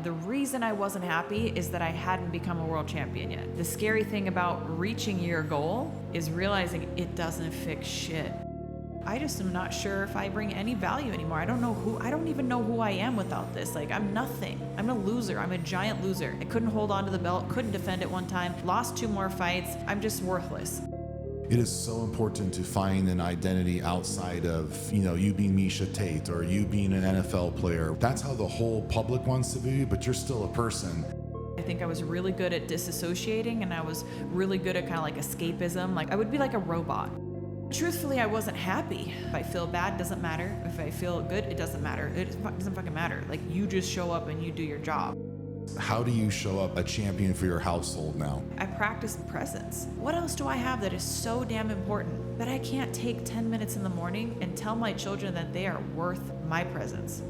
The reason I wasn't happy is that I hadn't become a world champion yet. The scary thing about reaching your goal is realizing it doesn't fix shit. I just am not sure if I bring any value anymore. I don't even know who I am without this. Like, I'm nothing. I'm a loser. I'm a giant loser. I couldn't hold on to the belt, couldn't defend it one time, lost 2 more fights. I'm just worthless. It is so important to find an identity outside of, you being Miesha Tate or you being an NFL player. That's how the whole public wants to be, but you're still a person. I think I was really good at disassociating, and I was really good at kind of like escapism. Like, I would be like a robot. Truthfully, I wasn't happy. If I feel bad, it doesn't matter. If I feel good, it doesn't matter. It doesn't fucking matter. Like, you just show up and you do your job. How do you show up a champion for your household now? I practice presence. What else do I have that is so damn important that I can't take 10 minutes in the morning and tell my children that they are worth my presence?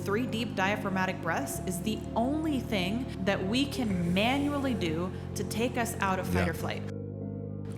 3 deep diaphragmatic breaths is the only thing that we can manually do to take us out of fight or flight.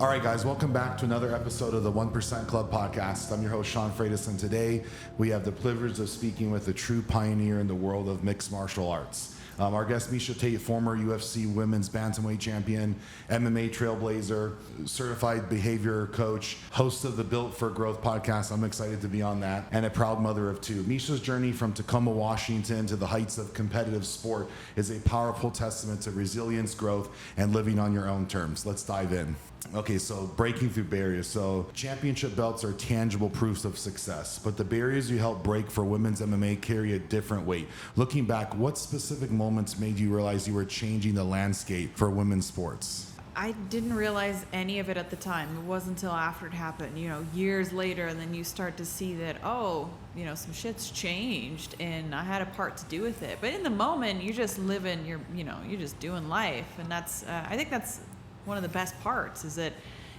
All right, guys, welcome back to another episode of the 1% Club podcast. I'm your host, Sean Freitas, and today we have the privilege of speaking with a true pioneer in the world of mixed martial arts. Our guest, Miesha Tate, former UFC women's Bantamweight champion, MMA trailblazer, certified behavior coach, host of the Built for Growth podcast. I'm excited to be on that, and a proud mother of 2. Miesha's journey from Tacoma, Washington to the heights of competitive sport is a powerful testament to resilience, growth, and living on your own terms. Let's dive in. Okay, so breaking through barriers. So championship belts are tangible proofs of success, but the barriers you help break for women's MMA carry a different weight. Looking back, what specific moments made you realize you were changing the landscape for women's sports? I didn't realize any of it at the time. It wasn't until after it happened, years later, and then you start to see that, some shit's changed and I had a part to do with it. But in the moment, you're just living, you're just doing life. And that's, I think that's one of the best parts, is that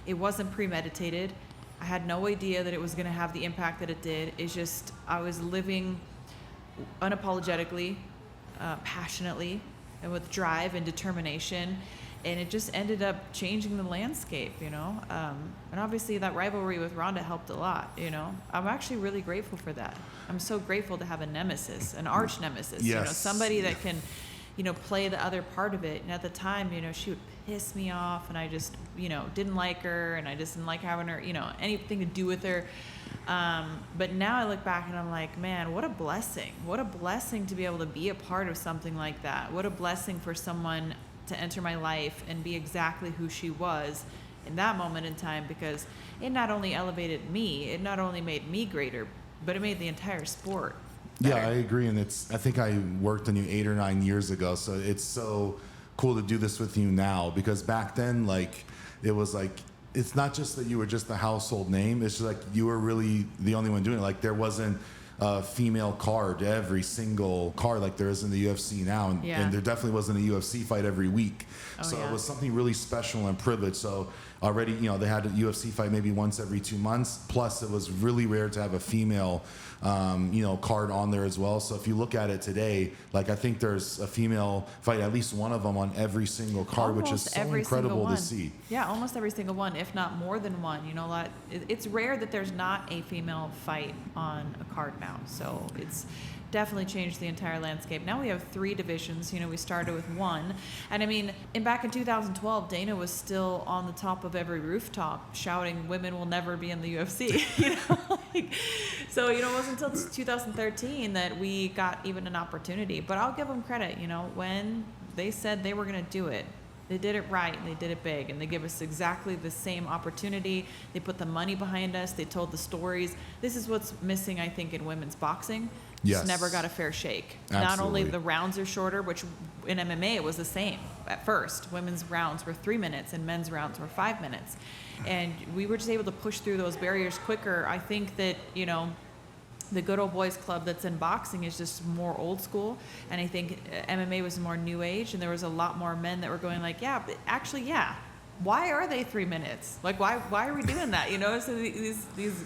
it wasn't premeditated. I had no idea that it was going to have the impact that it did. It's just, I was living unapologetically, passionately, and with drive and determination, and it just ended up changing the landscape, and obviously that rivalry with Ronda helped a lot. I'm actually really grateful for that. I'm so grateful to have a nemesis, an arch nemesis. Yes. Somebody that can play the other part of it. And at the time, she would piss me off, and I just didn't like her, and I just didn't like having her anything to do with her. But now I look back and I'm like, man, what a blessing to be able to be a part of something like that. What a blessing for someone to enter my life and be exactly who she was in that moment in time, because it not only elevated me, it not only made me greater, but it made the entire sport better. Yeah, I agree. And I think I worked on you 8 or 9 years ago. So it's so cool to do this with you now, because back then, it was it's not just that you were just a household name. It's just you were really the only one doing it. There wasn't a female card every single card like there is in the UFC now. And there definitely wasn't a UFC fight every week. It was something really special and privileged. So already, they had a UFC fight maybe once every 2 months. Plus, it was really rare to have a female, card on there as well. So if you look at it today, I think there's a female fight, at least one of them on every single card, which is so incredible to see. Yeah, almost every single one, if not more than one. It's rare that there's not a female fight on a card now. So it's definitely changed the entire landscape. Now we have 3 divisions. We started with 1. And back in 2012, Dana was still on the top of every rooftop shouting, women will never be in the UFC. So, it wasn't until 2013 that we got even an opportunity. But I'll give them credit, when they said they were going to do it, they did it right, and they did it big, and they give us exactly the same opportunity. They put the money behind us. They told the stories. This is what's missing, I think, in women's boxing. Yes. Just never got a fair shake. Absolutely. Not only the rounds are shorter, which in MMA it was the same at first. Women's rounds were 3 minutes and men's rounds were 5 minutes. And we were just able to push through those barriers quicker. I think that, the good old boys club that's in boxing is just more old school. And I think MMA was more new age, and there was a lot more men that were going why are they 3 minutes? Why are we doing that? So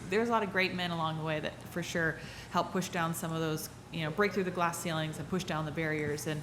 there's a lot of great men along the way that for sure help push down some of those, break through the glass ceilings and push down the barriers and,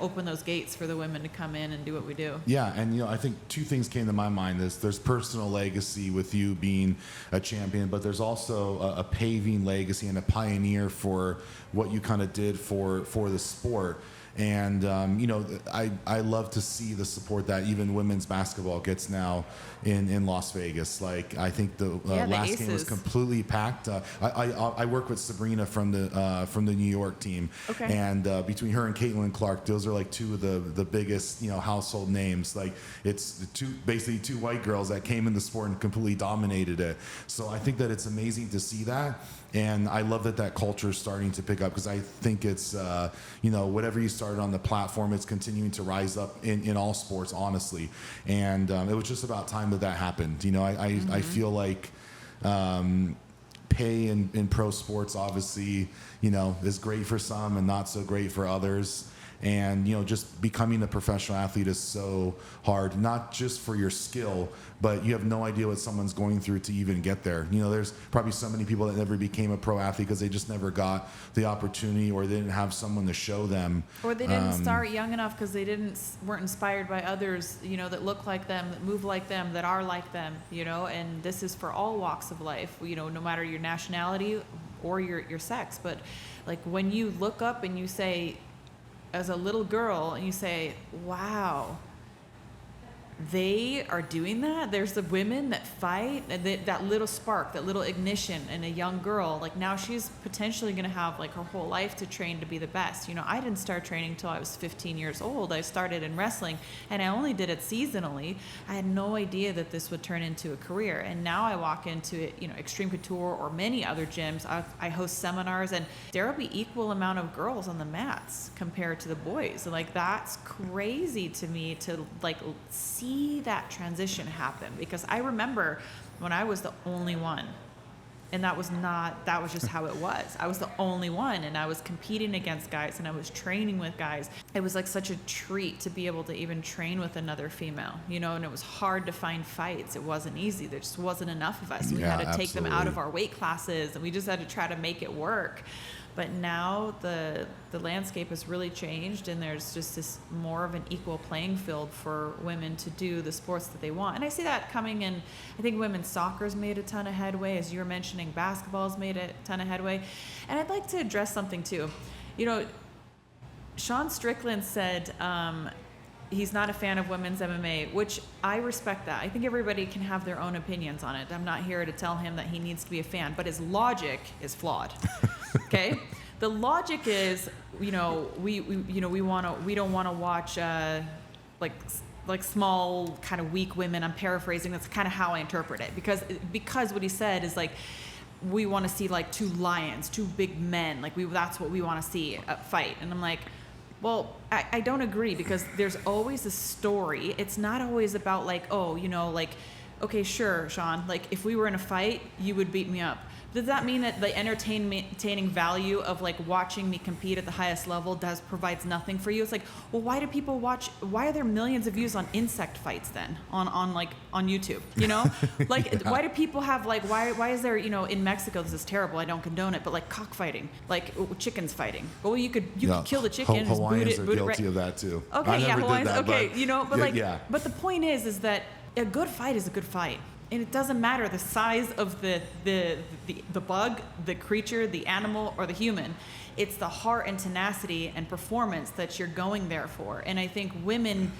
open those gates for the women to come in and do what we do. Yeah, and I think 2 things came to my mind. There's personal legacy with you being a champion, but there's also a paving legacy and a pioneer for what you kind of did for the sport. And I love to see the support that even women's basketball gets now in Las Vegas. Like, I think the last game was completely packed. I work with Sabrina from the New York team, and between her and Caitlin Clark, those are like two of the biggest household names. Like, it's basically two white girls that came in the sport and completely dominated it. So I think that it's amazing to see that. And I love that culture is starting to pick up, because I think it's, whatever you started on the platform, it's continuing to rise up in all sports, honestly. And it was just about time that happened. I feel like pay in pro sports, obviously, is great for some and not so great for others. And just becoming a professional athlete is so hard, not just for your skill, but you have no idea what someone's going through to even get there. There's probably so many people that never became a pro athlete because they just never got the opportunity, or they didn't have someone to show them, or they didn't start young enough because they weren't inspired by others, that look like them, that move like them, that are like them. And this is for all walks of life, no matter your nationality or your sex. But like, when you look up and you say, as a little girl, and you say, wow, they are doing that. There's the women that fight, and that little spark, that little ignition in a young girl. Like, now she's potentially going to have like her whole life to train to be the best. I didn't start training until I was 15 years old. I started in wrestling, and I only did it seasonally. I had no idea that this would turn into a career. And now I walk into it, Extreme Couture or many other gyms. I host seminars, and there will be equal amount of girls on the mats compared to the boys. Like, that's crazy to me to like see that transition happen, because I remember when I was the only one, and that was just how it was. I was the only one, and I was competing against guys, and I was training with guys. It was like such a treat to be able to even train with another female, and it was hard to find fights. It wasn't easy. There just wasn't enough of us. We had to take them out of our weight classes, and we just had to try to make it work. But now the landscape has really changed, and there's just this more of an equal playing field for women to do the sports that they want. And I see that coming in. I think women's soccer's made a ton of headway. As you were mentioning, basketball's made a ton of headway. And I'd like to address something too. Sean Strickland said he's not a fan of women's MMA, which I respect that. I think everybody can have their own opinions on it. I'm not here to tell him that he needs to be a fan, but his logic is flawed. Okay, the logic is, we don't want to watch like small, kind of weak women. I'm paraphrasing. That's kind of how I interpret it, because what he said is like, we want to see like two lions, two big men. Like, that's what we want to see fight. And I'm like, well, I don't agree, because there's always a story. It's not always about like, okay, sure, Sean, like, if we were in a fight, you would beat me up. Does that mean that the entertaining value of like watching me compete at the highest level provides nothing for you? It's like, well, why do people watch? Why are there millions of views on insect fights then on YouTube? Like, why do people have like, why is there, in Mexico, this is terrible, I don't condone it, but like cockfighting, like chickens fighting. Well, you could kill the chicken. Hawaiians are guilty of that too. Okay, yeah, Hawaiians. Okay, but but the point is that a good fight is a good fight. And it doesn't matter the size of the bug, the creature, the animal, or the human. It's the heart and tenacity and performance that you're going there for. And I think women,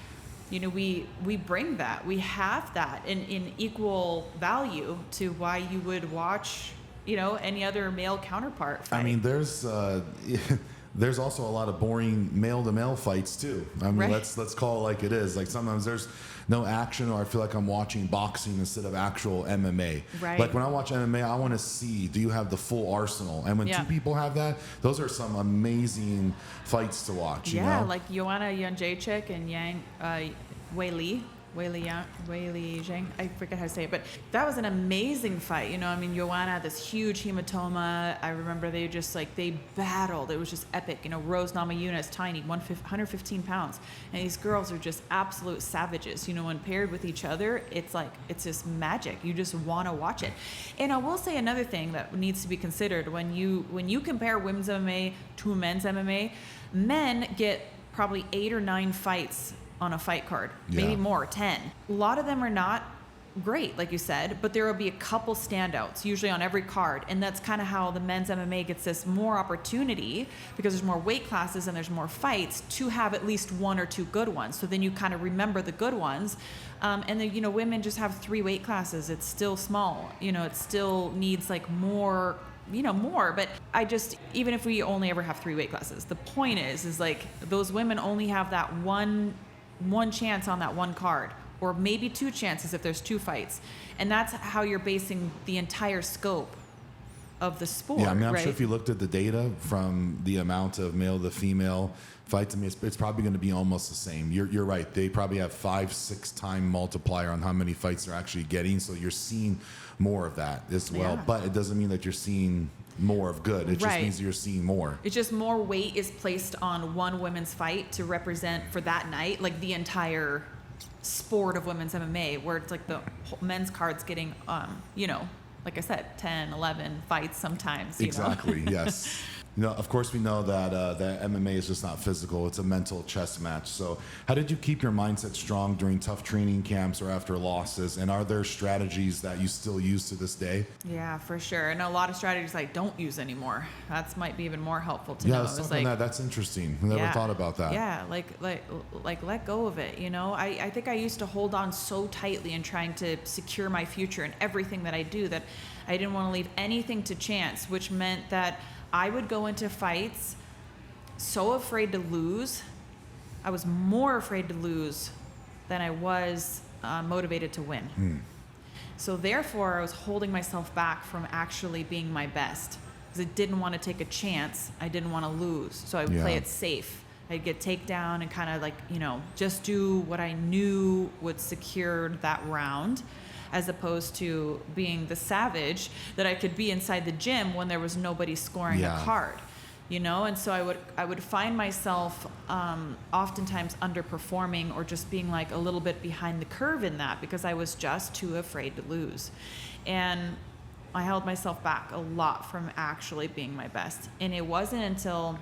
we bring that. We have that in equal value to why you would watch, any other male counterpart fight. I mean, there's also a lot of boring male-to-male fights too. I mean, right. let's call it like it is. Like, sometimes there's no action, or I feel like I'm watching boxing instead of actual MMA. Right. Like, when I watch MMA, I want to see, do you have the full arsenal? And when two people have that, those are some amazing fights to watch. Yeah, like Joanna Jędrzejczyk and Yang Weili Zhang, I forget how to say it, but that was an amazing fight. Joanna had this huge hematoma. I remember they battled. It was just epic. Rose Namajunas, tiny, 115 pounds. And these girls are just absolute savages. When paired with each other, it's just magic. You just want to watch it. And I will say another thing that needs to be considered when you compare women's MMA to men's MMA, men get probably 8 or 9 fights on a fight card, maybe more, 10. A lot of them are not great, like you said, but there will be a couple standouts usually on every card. And that's kind of how the men's MMA gets this more opportunity, because there's more weight classes and there's more fights, to have at least one or two good ones. So then you kind of remember the good ones. And then, women just have 3 weight classes. It's still small, it still needs like more, but even if we only ever have 3 weight classes, the point is like those women only have that one chance on that one card, or maybe 2 chances if there's 2 fights. And that's how you're basing the entire scope of the sport. Yeah, I mean, I'm right? sure if you looked at the data from the amount of male to female fights, I mean, it's probably going to be almost the same. You're right. They probably have 5-6 time multiplier on how many fights they're actually getting. So you're seeing more of that as well. Yeah. But it doesn't mean that you're seeing more of good. It just Right. means you're seeing more. It's just more weight is placed on one women's fight to represent for that night, like the entire sport of women's MMA, where it's like the men's card's getting, like I said, 10, 11 fights sometimes. Exactly. Yes. Of course, we know that that MMA is just not physical. It's a mental chess match. So how did you keep your mindset strong during tough training camps or after losses? And are there strategies that you still use to this day? Yeah, for sure. And a lot of strategies I don't use anymore. That might be even more helpful to Yeah, know. let's It's talk on like, that's interesting. I never thought about that. Yeah, like let go of it. I think I used to hold on so tightly and trying to secure my future and everything that I do, that I didn't want to leave anything to chance, which meant that I would go into fights so afraid to lose. I was more afraid to lose than I was motivated to win. So therefore, I was holding myself back from actually being my best, because I didn't want to take a chance. I didn't want to lose. So I would play it safe. I'd get takedown and kind of like, just do what I knew would secure that round, as opposed to being the savage that I could be inside the gym when there was nobody scoring a card, And so I would find myself oftentimes underperforming, or just being like a little bit behind the curve in that, because I was just too afraid to lose. And I held myself back a lot from actually being my best. And it wasn't until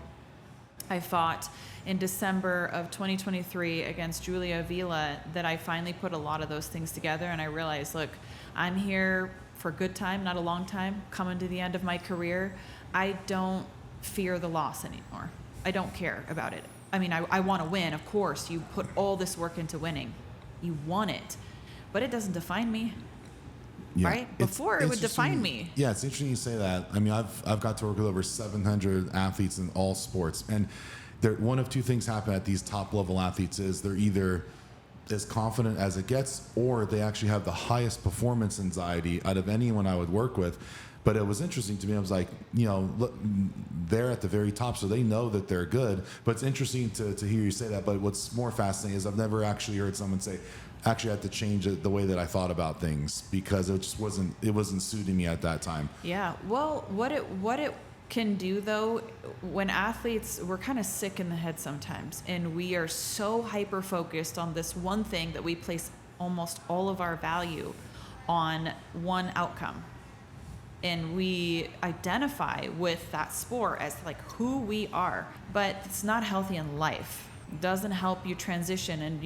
I fought in December of 2023 against Julia Avila that I finally put a lot of those things together, and I realized, look, I'm here for a good time, not a long time, coming to the end of my career. I don't fear the loss anymore. I don't care about it. I mean, I want to win, of course. You put all this work into winning. You want it. But it doesn't define me. Yeah. Right? Before it would define me. Yeah, it's interesting you say that. I mean, I've got to work with over 700 athletes in all sports, and one of 2 things happen at these top level athletes: is they're either as confident as it gets, or they actually have the highest performance anxiety out of anyone I would work with. But it was interesting to me. I was like, look, they're at the very top, so they know that they're good. But it's interesting to hear you say that. But what's more fascinating is I've never actually heard someone say, actually had to change the way that I thought about things, because it just wasn't suiting me at that time. Yeah. Well, what it can do, though, when athletes, we're kind of sick in the head sometimes, and we are so hyper focused on this one thing that we place almost all of our value on one outcome. And we identify with that sport as like who we are, but it's not healthy in life. It doesn't help you transition. And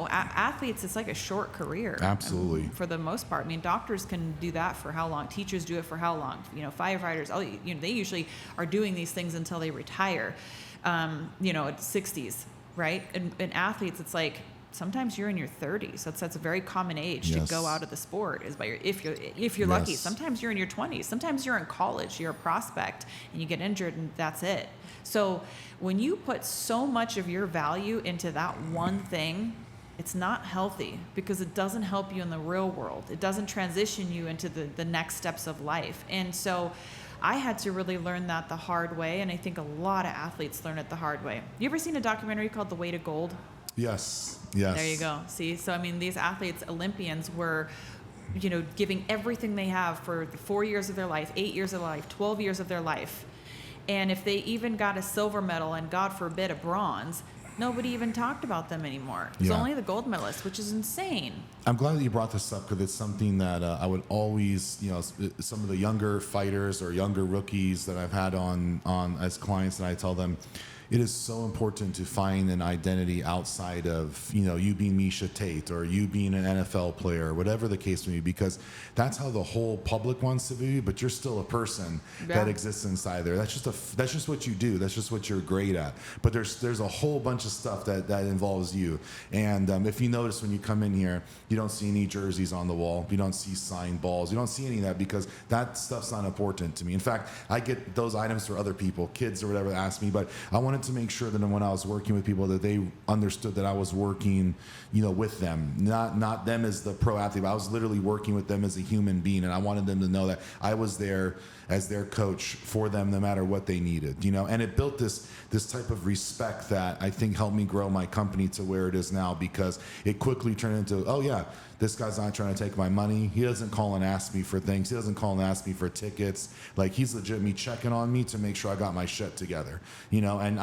athletes, it's like a short career. Absolutely. For the most part. I mean, doctors can do that for how long? Teachers do it for how long? Firefighters, they usually are doing these things until they retire, at 60s, right? And athletes, it's like, sometimes you're in your 30s. That's a very common age to go out of the sport, is if you're lucky. Sometimes you're in your 20s. Sometimes you're in college, you're a prospect, and you get injured, and that's it. So when you put so much of your value into that one thing, it's not healthy, because it doesn't help you in the real world. It doesn't transition you into the next steps of life. And so I had to really learn that the hard way, and I think a lot of athletes learn it the hard way. You ever seen a documentary called The Weight of Gold? Yes. There you go. See, so I mean, these athletes, Olympians, were, giving everything they have for 4 years of their life, 8 years of their life, 12 years of their life. And if they even got a silver medal, and God forbid a bronze, nobody even talked about them anymore. It's only the gold medalists, which is insane. I'm glad that you brought this up, because it's something that I would always, some of the younger fighters or younger rookies that I've had on as clients, and I tell them, it is so important to find an identity outside of, you being Miesha Tate or you being an NFL player, or whatever the case may be, because that's how the whole public wants to be, but you're still a person that exists inside there. That's just what you do. That's just what you're great at. But there's a whole bunch of stuff that involves you. And if you notice when you come in here, you don't see any jerseys on the wall. You don't see signed balls. You don't see any of that because that stuff's not important to me. In fact, I get those items for other people, kids or whatever, that ask me, but I wanted to make sure that when I was working with people that they understood that I was working, with them, not them as the pro athlete, but I was literally working with them as a human being, and I wanted them to know that I was there as their coach for them no matter what they needed, and it built this type of respect that I think helped me grow my company to where it is now, because it quickly turned into, oh yeah, this guy's not trying to take my money. He doesn't call and ask me for things. He doesn't call and ask me for tickets. Like, he's legitimately checking on me to make sure I got my shit together, and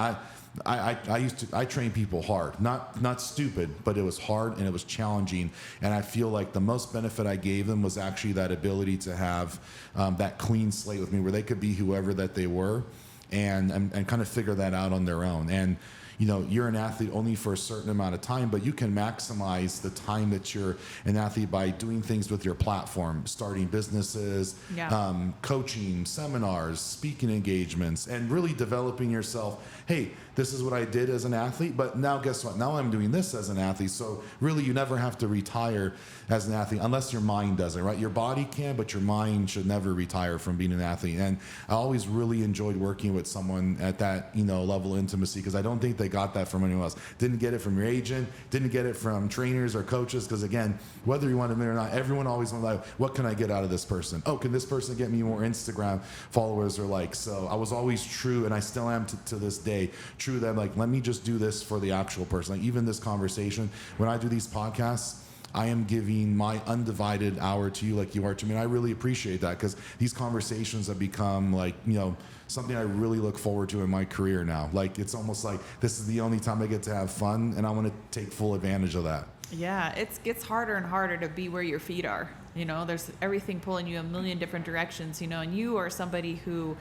I train people hard, not stupid, but it was hard and it was challenging. And I feel like the most benefit I gave them was actually that ability to have that clean slate with me where they could be whoever that they were and kind of figure that out on their own. And you're an athlete only for a certain amount of time, but you can maximize the time that you're an athlete by doing things with your platform, starting businesses, coaching, seminars, speaking engagements, and really developing yourself. Hey, this is what I did as an athlete, but now guess what? Now I'm doing this as an athlete. So really, you never have to retire as an athlete unless your mind doesn't, right? Your body can, but your mind should never retire from being an athlete. And I always really enjoyed working with someone at that, level of intimacy, because I don't think they got that from anyone else. Didn't get it from your agent, didn't get it from trainers or coaches, because again, whether you want to admit it or not, everyone always wants, like, what can I get out of this person? Oh, can this person get me more Instagram followers or likes? So I was always true, and I still am to this day, true that, like, let me just do this for the actual person. Like, even this conversation, when I do these podcasts, I am giving my undivided hour to you like you are to me. And I really appreciate that, because these conversations have become like, something I really look forward to in my career now. Like, it's almost like this is the only time I get to have fun, and I want to take full advantage of that. Yeah, it gets harder and harder to be where your feet are. There's everything pulling you a million different directions, and you are somebody who,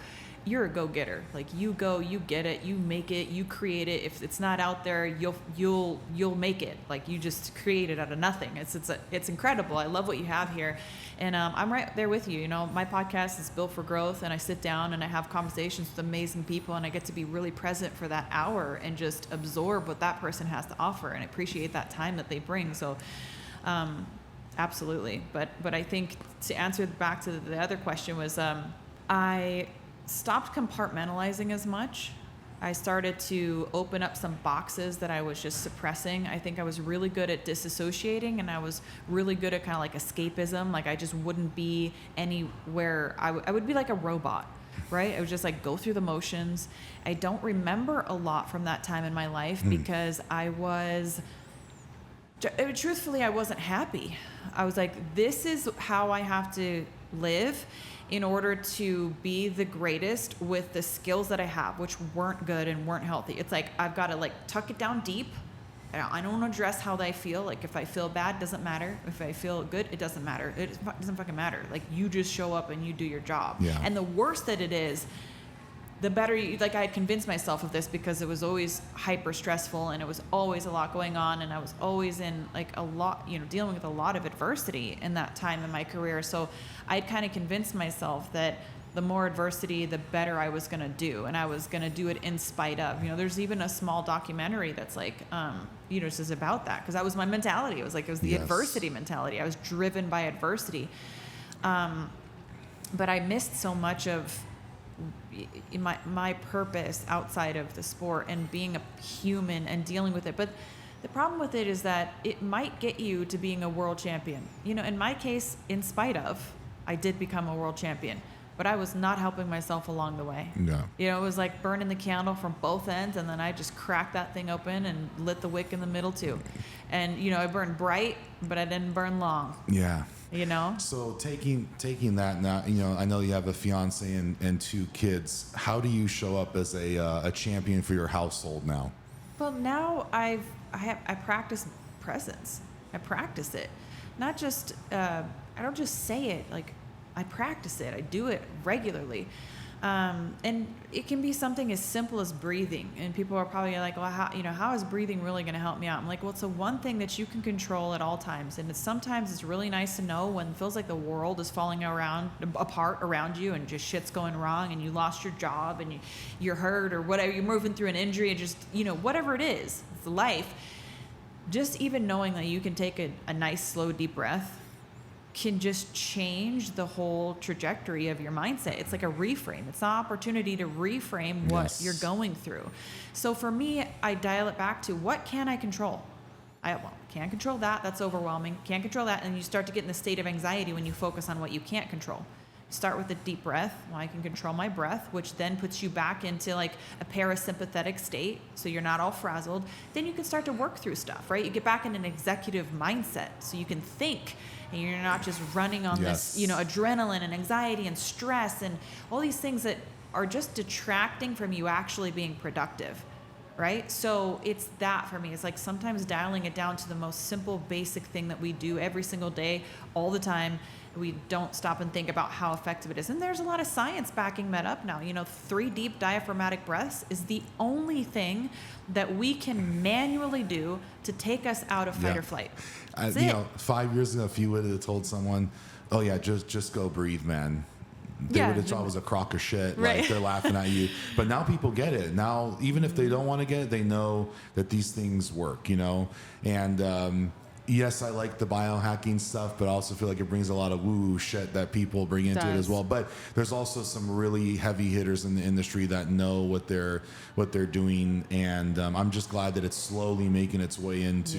you're a go-getter. Like, you go, you get it, you make it, you create it. If it's not out there, you'll make it. Like, you just create it out of nothing. It's incredible. I love what you have here, and I'm right there with you. My podcast is built for growth, and I sit down and I have conversations with amazing people, and I get to be really present for that hour and just absorb what that person has to offer, and appreciate that time that they bring. So, absolutely. But I think to answer back to the other question was, I stopped compartmentalizing as much. I started to open up some boxes that I was just suppressing. I think I was really good at disassociating, and I was really good at kind of like escapism. Like, I just wouldn't be anywhere. I would be like a robot, right? I would just like go through the motions. I don't remember a lot from that time in my life because truthfully, I wasn't happy. I was like, this is how I have to live in order to be the greatest with the skills that I have, which weren't good and weren't healthy. It's like, I've got to like tuck it down deep. I don't want to address how I feel. Like, if I feel bad, doesn't matter. If I feel good, it doesn't matter. It doesn't fucking matter. Like, you just show up and you do your job. Yeah. And the worse that it is, the better you, like, I had convinced myself of this because it was always hyper stressful, and it was always a lot going on, and I was always in like a lot, dealing with a lot of adversity in that time in my career. So I'd kind of convinced myself that the more adversity, the better I was going to do, and I was going to do it in spite of. There's even a small documentary that's like, just about that, because that was my mentality. It was the adversity mentality. I was driven by adversity, but I missed so much of my purpose outside of the sport and being a human and dealing with it. But the problem with it is that it might get you to being a world champion. In my case, in spite of, I did become a world champion, but I was not helping myself along the way. No. It was like burning the candle from both ends, and then I just cracked that thing open and lit the wick in the middle too. And I burned bright, but I didn't burn long. Yeah. So taking that now, I know you have a fiance and 2 kids. How do you show up as a champion for your household now? Well, now I practice presence. I practice it, not just I don't just say it. Like, I practice it. I do it regularly. And it can be something as simple as breathing. And people are probably like, well, how is breathing really going to help me out? I'm like, well, it's the one thing that you can control at all times. And sometimes it's really nice to know when it feels like the world is falling apart around you and just shit's going wrong and you lost your job and you're hurt or whatever, you're moving through an injury and just, whatever it is, it's life. Just even knowing that you can take a nice, slow, deep breath can just change the whole trajectory of your mindset. It's like a reframe. It's an opportunity to reframe what you're going through. So for me, I dial it back to what can I control? Can't control that. That's overwhelming. Can't control that. And you start to get in the state of anxiety when you focus on what you can't control. Start with a deep breath. Well, I can control my breath, which then puts you back into like a parasympathetic state, so you're not all frazzled. Then you can start to work through stuff, right? You get back in an executive mindset, so you can think, and you're not just running on this, adrenaline and anxiety and stress and all these things that are just detracting from you actually being productive, right? So it's that for me. It's like sometimes dialing it down to the most simple, basic thing that we do every single day, all the time. We don't stop and think about how effective it is. And there's a lot of science backing that up now. 3 deep diaphragmatic breaths is the only thing that we can manually do to take us out of fight or flight. 5 years ago, if you would have told someone, oh yeah, just go breathe, man, they would have thought it was a crock of shit. Right. Like they're laughing at you. But now people get it. Now, even if they don't want to get it, they know that these things work, and, yes, I like the biohacking stuff, but I also feel like it brings a lot of woo shit that people bring into it as well. But there's also some really heavy hitters in the industry that know what they're doing, and I'm just glad that it's slowly making its way into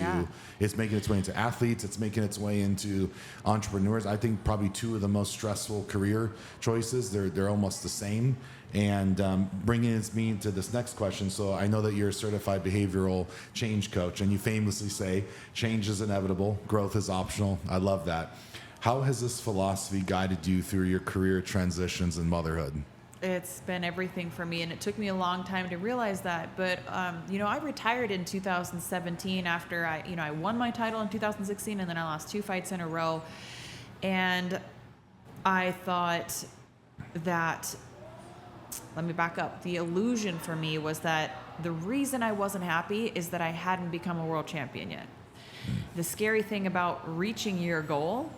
athletes. It's making its way into entrepreneurs. I think probably 2 of the most stressful career choices. They're almost the same. And bringing me to this next question. So I know that you're a certified behavioral change coach, and you famously say, change is inevitable, growth is optional. I love that. How has this philosophy guided you through your career transitions and motherhood? It's been everything for me, and it took me a long time to realize that. But, I retired in 2017 after I won my title in 2016, and then I lost 2 fights in a row. And I thought that... Let me back up. The illusion for me was that the reason I wasn't happy is that I hadn't become a world champion yet. The scary thing about reaching your goal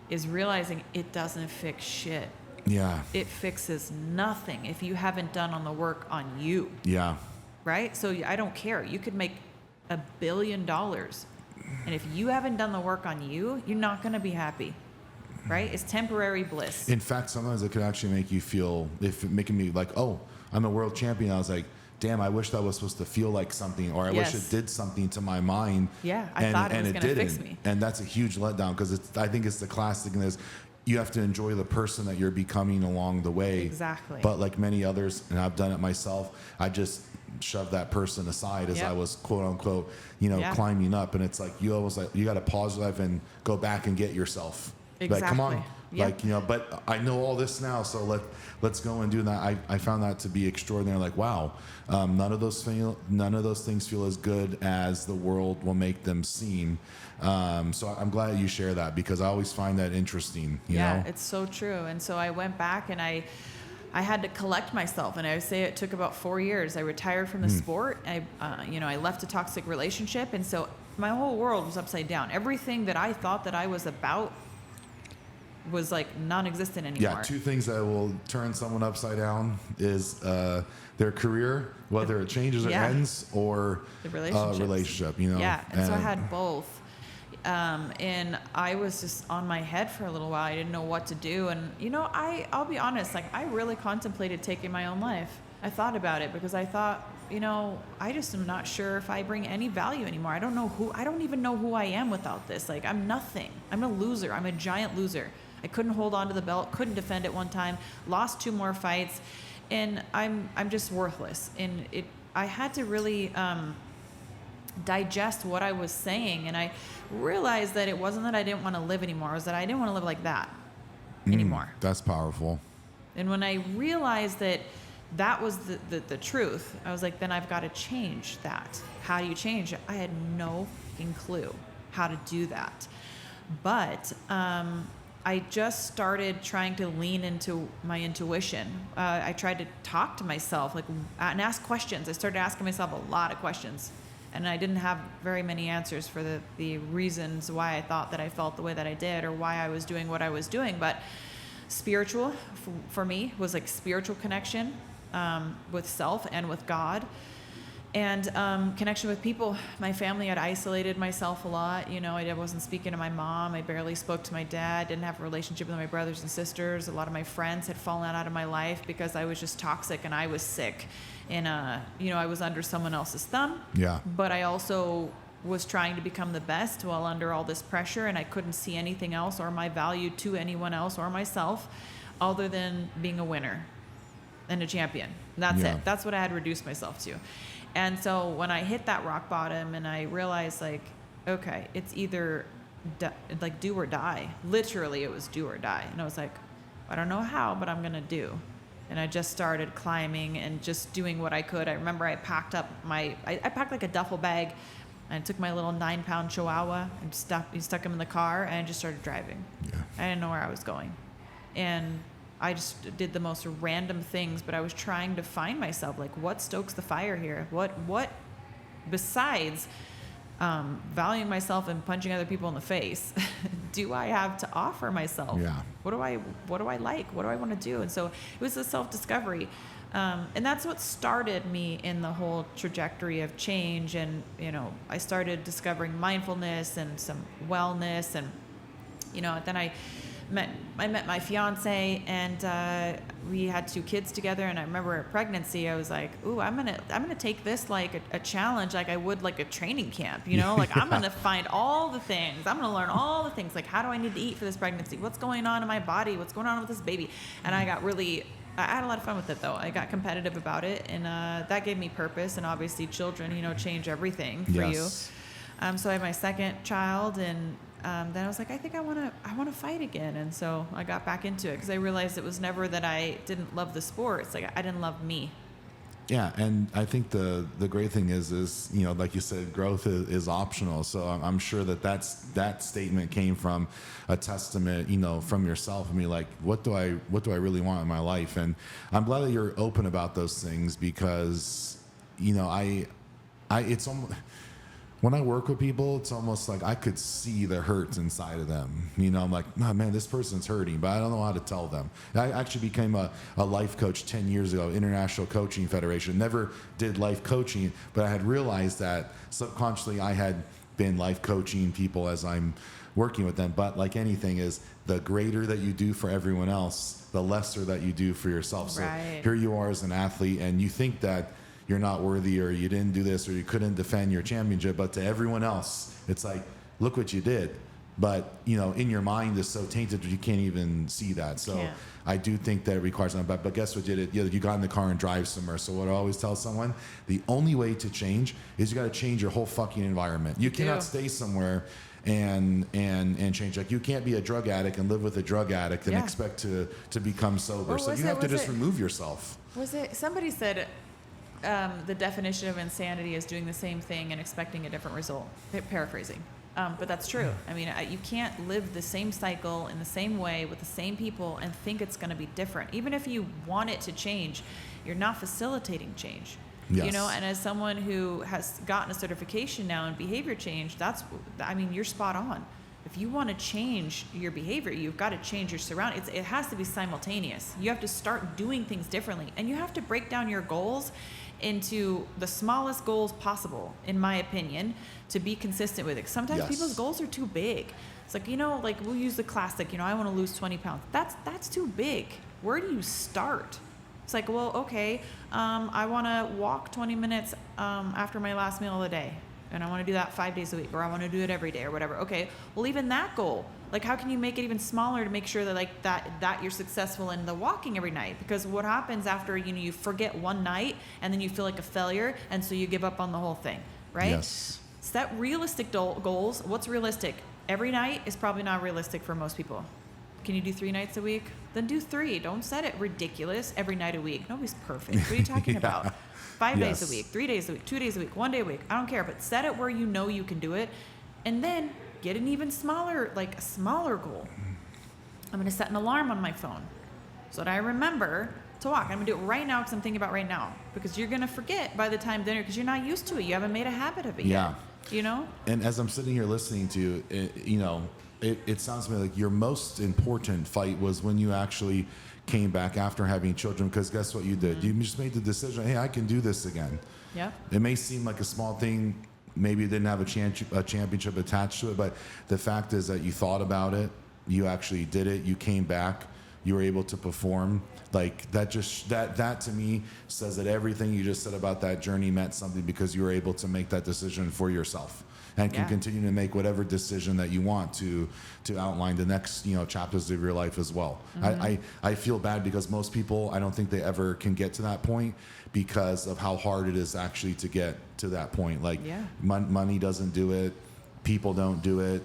is realizing it doesn't fix shit. Yeah. It fixes nothing if you haven't done on the work on you. Yeah. Right? So I don't care. You could make $1 billion. And if you haven't done the work on you, you're not going to be happy. Right? It's temporary bliss. In fact, sometimes it could actually make you feel, making me like, oh, I'm a world champion. I was like, damn, I wish that was supposed to feel like something, or I wish it did something to my mind. Yeah, I thought it was going to fix me. And that's a huge letdown, because I think it's the classic thing is you have to enjoy the person that you're becoming along the way. Exactly. But like many others, and I've done it myself, I just shoved that person aside as I was quote unquote, climbing up. And it's like, you got to pause your life and go back and get yourself. Exactly. Like, come on. Yep. But I know all this now, so let's go and do that. I found that to be extraordinary. Like, wow, none of those things feel as good as the world will make them seem. So I'm glad you share that, because I always find that interesting. You know? It's so true. And so I went back and I had to collect myself, and I would say it took about 4 years. I retired from the sport. I left a toxic relationship, and so my whole world was upside down. Everything that I thought that I was about was like non-existent anymore. Yeah, 2 things that will turn someone upside down is their career, whether it changes or ends, or the relationship. Yeah, and so I had both. And I was just on my head for a little while. I didn't know what to do. And, I'll be honest, like, I really contemplated taking my own life. I thought about it because I thought, I just am not sure if I bring any value anymore. I don't even know who I am without this. Like, I'm nothing. I'm a loser. I'm a giant loser. I couldn't hold on to the belt, couldn't defend it one time, lost 2 more fights, and I'm just worthless. And I had to really digest what I was saying, and I realized that it wasn't that I didn't want to live anymore, it was that I didn't want to live like that anymore. That's powerful. And when I realized that was the truth, I was like, then I've got to change that. How do you change it? I had no fucking clue how to do that. But I just started trying to lean into my intuition. I tried to talk to myself, and ask questions. I started asking myself a lot of questions, and I didn't have very many answers for the reasons why I thought that I felt the way that I did, or why I was doing what I was doing. But spiritual, for me, was like spiritual connection with self and with God. And connection with people. My family had isolated myself a lot. I wasn't speaking to my mom. I barely spoke to my dad. Didn't have a relationship with my brothers and sisters. A lot of my friends had fallen out of my life because I was just toxic and I was sick. And, I was under someone else's thumb. Yeah. But I also was trying to become the best while under all this pressure. And I couldn't see anything else or my value to anyone else or myself other than being a winner and a champion. That's it. That's what I had reduced myself to. And so when I hit that rock bottom and I realized, okay, it's either do or die. Literally, it was do or die. And I was like, I don't know how, but I'm going to do. And I just started climbing and just doing what I could. I remember I packed up I packed like a duffel bag, and I took my little 9-pound Chihuahua and stuck him in the car, and I just started driving. Yeah. I didn't know where I was going. And I just did the most random things, but I was trying to find myself, what stokes the fire here? What besides valuing myself and punching other people in the face, do I have to offer myself? Yeah. What do I like? What do I want to do? And so it was a self-discovery. And that's what started me in the whole trajectory of change. And, I started discovering mindfulness and some wellness, and, then I met my fiance, and we had 2 kids together. And I remember at pregnancy, I was like, "Ooh, I'm gonna take this like a challenge, like I would like a training camp, I'm gonna find all the things. I'm gonna learn all the things. How do I need to eat for this pregnancy? What's going on in my body? What's going on with this baby?" And I had a lot of fun with it, though. I got competitive about it, and that gave me purpose. And obviously, children, change everything for you. So I had my second child, and then I was like, I think I want to fight again. And so I got back into it because I realized it was never that I didn't love the sport. It's I didn't love me. Yeah, and I think the great thing is like you said, growth is optional. So I'm sure that statement came from a testament, from yourself. What do I really want in my life? And I'm glad that you're open about those things, because it's almost, when I work with people, it's almost like I could see the hurts inside of them. I'm like, oh, man, this person's hurting, but I don't know how to tell them. I actually became a life coach 10 years ago, International Coaching Federation. Never did life coaching, but I had realized that subconsciously I had been life coaching people as I'm working with them. But like anything, is the greater that you do for everyone else, the lesser that you do for yourself. So here you are as an athlete, and you think that you're not worthy, or you didn't do this, or you couldn't defend your championship. But to everyone else, it's like, look what you did. But, in your mind is so tainted that you can't even see that. So I do think that it requires something. But guess what you did? You got in the car and drive somewhere. So what I always tell someone, the only way to change is you got to change your whole fucking environment. You cannot stay somewhere and change. You can't be a drug addict and live with a drug addict and expect to become sober. So you have to just remove yourself. Somebody said, the definition of insanity is doing the same thing and expecting a different result. Paraphrasing. But that's true. You can't live the same cycle in the same way with the same people and think it's going to be different. Even if you want it to change, you're not facilitating change. Yes. And as someone who has gotten a certification now in behavior change, you're spot on. If you want to change your behavior, you've got to change your surroundings. It has to be simultaneous. You have to start doing things differently, and you have to break down your goals into the smallest goals possible, in my opinion, to be consistent with it. Sometimes people's goals are too big. It's we'll use the classic, I want to lose 20 pounds. That's too big. Where do you start? It's well, okay, I want to walk 20 minutes after my last meal of the day, and I want to do that 5 days a week, or I want to do it every day, or whatever. Okay, well, even that goal, how can you make it even smaller to make sure that that you're successful in the walking every night? Because what happens after you forget one night and then you feel like a failure, and so you give up on the whole thing, right? Yes. Set realistic goals. What's realistic? Every night is probably not realistic for most people. Can you do 3 nights a week? Then do 3. Don't set it ridiculous every night a week. Nobody's perfect. What are you talking about? 5 days a week, 3 days a week, 2 days a week, 1 day a week. I don't care, but set it where you can do it, and then get an even smaller, a smaller goal. I'm going to set an alarm on my phone so that I remember to walk. I'm going to do it right now because I'm thinking about right now, because you're going to forget by the time dinner because you're not used to it. You haven't made a habit of it yet. You know? And as I'm sitting here listening to you, it sounds to me like your most important fight was when you actually came back after having children, because guess what you did? You just made the decision, hey, I can do this again. Yep. It may seem like a small thing. Maybe it didn't have a championship attached to it, but the fact is that you thought about it. You actually did it. You came back. You were able to perform. Like that to me says that everything you just said about that journey meant something, because you were able to make that decision for yourself and can continue to make whatever decision that you want to outline the next chapters of your life as well. I feel bad because most people, I don't think they ever can get to that point because of how hard it is actually to get to that point. Like money doesn't do it. People don't do it.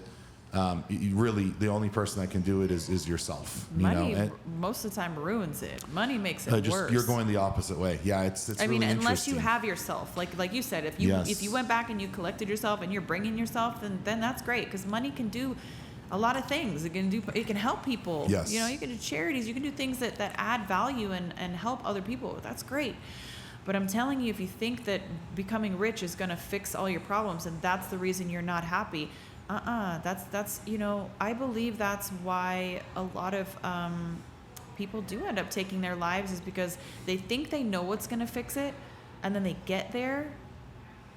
Really, the only person that can do it is yourself. Money most of the time ruins it. Money makes it worse. You're going the opposite way. Yeah, it's I really mean, unless interesting. you have yourself, like you said, if you went back and you collected yourself and you're bringing yourself, then that's great, because money can do a lot of things. It can help people. Yes. You can do charities. You can do things that add value and help other people. That's great. But I'm telling you, if you think that becoming rich is going to fix all your problems and that's the reason you're not happy, that's I believe that's why a lot of people do end up taking their lives, is because they think they know what's going to fix it, and then they get there,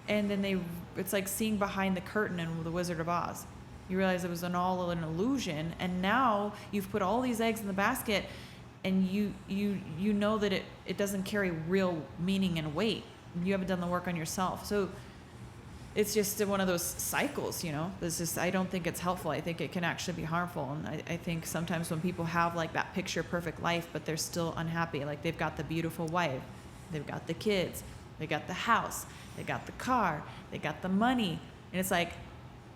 and then it's like seeing behind the curtain in The Wizard of Oz. You realize it was all an illusion, and now you've put all these eggs in the basket, and you know that it doesn't carry real meaning and weight. You haven't done the work on yourself. So it's just one of those cycles, I don't think it's helpful. I think it can actually be harmful. And I think sometimes when people have like that picture perfect life, but they're still unhappy, like they've got the beautiful wife, they've got the kids, they got the house, they got the car, they got the money. And it's like,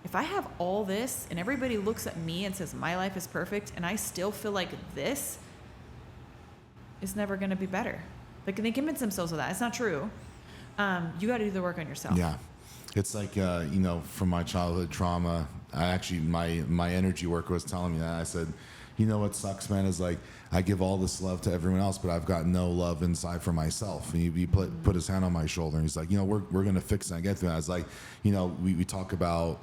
if I have all this and everybody looks at me and says my life is perfect and I still feel like this, it's never going to be better. Like, they convince themselves of that. It's not true. You got to do the work on yourself. Yeah. It's like, from my childhood trauma, my energy worker was telling me that. I said, what sucks, man, is like, I give all this love to everyone else, but I've got no love inside for myself. And he put his hand on my shoulder, and he's like, we're going to fix it and get through that. I was like, we talk about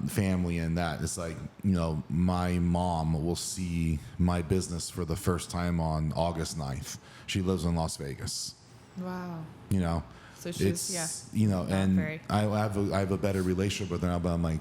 family and that. It's like, my mom will see my business for the first time on August 9th. She lives in Las Vegas. Wow. So she's, and I have a better relationship with her now, but I'm like,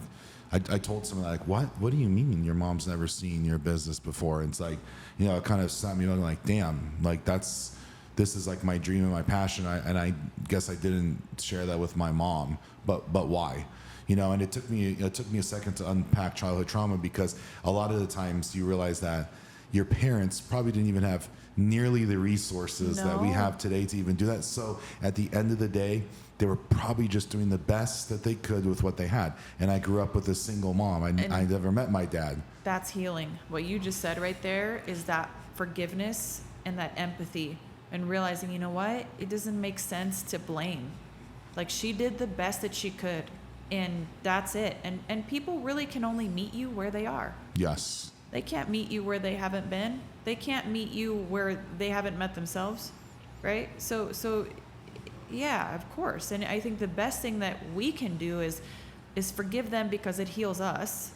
I told someone, like, what do you mean your mom's never seen your business before? And it's like, it kind of sat me on, like, damn, like this is like my dream and my passion. I guess I didn't share that with my mom, but why? And it took me a second to unpack childhood trauma, because a lot of the times you realize that your parents probably didn't even have nearly the resources that we have today to even do that. So at the end of the day, they were probably just doing the best that they could with what they had. And I grew up with a single mom. I never met my dad. That's healing. What you just said right there is that forgiveness and that empathy, and realizing, it doesn't make sense to blame. Like, she did the best that she could, and that's it. And people really can only meet you where they are. Yes. They can't meet you where they haven't been. They can't meet you where they haven't met themselves, right? So yeah, of course. And I think the best thing that we can do is forgive them, because it heals us.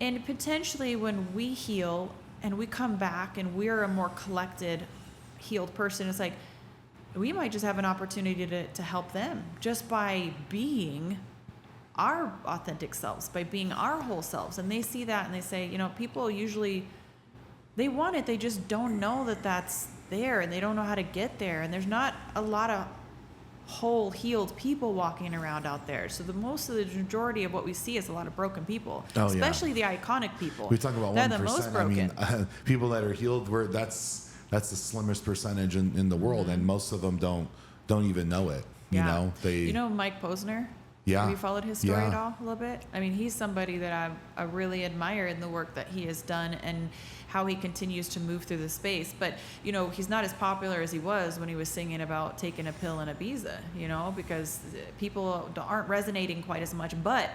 And potentially when we heal and we come back and we're a more collected, healed person, it's like we might just have an opportunity to help them just by being our authentic selves, by being our whole selves. And they see that and they say, people usually, they want it, they just don't know that that's there, and they don't know how to get there. And there's not a lot of whole healed people walking around out there. So the majority of what we see is a lot of broken people, especially the iconic people. We talk about 1%. They're the most broken. People that are healed, that's the slimmest percentage in the world, and most of them don't even know it. Mike Posner. Yeah. Have you followed his story at all a little bit? I mean, he's somebody that I really admire in the work that he has done and how he continues to move through the space. But, he's not as popular as he was when he was singing about taking a pill in Ibiza, because people aren't resonating quite as much. But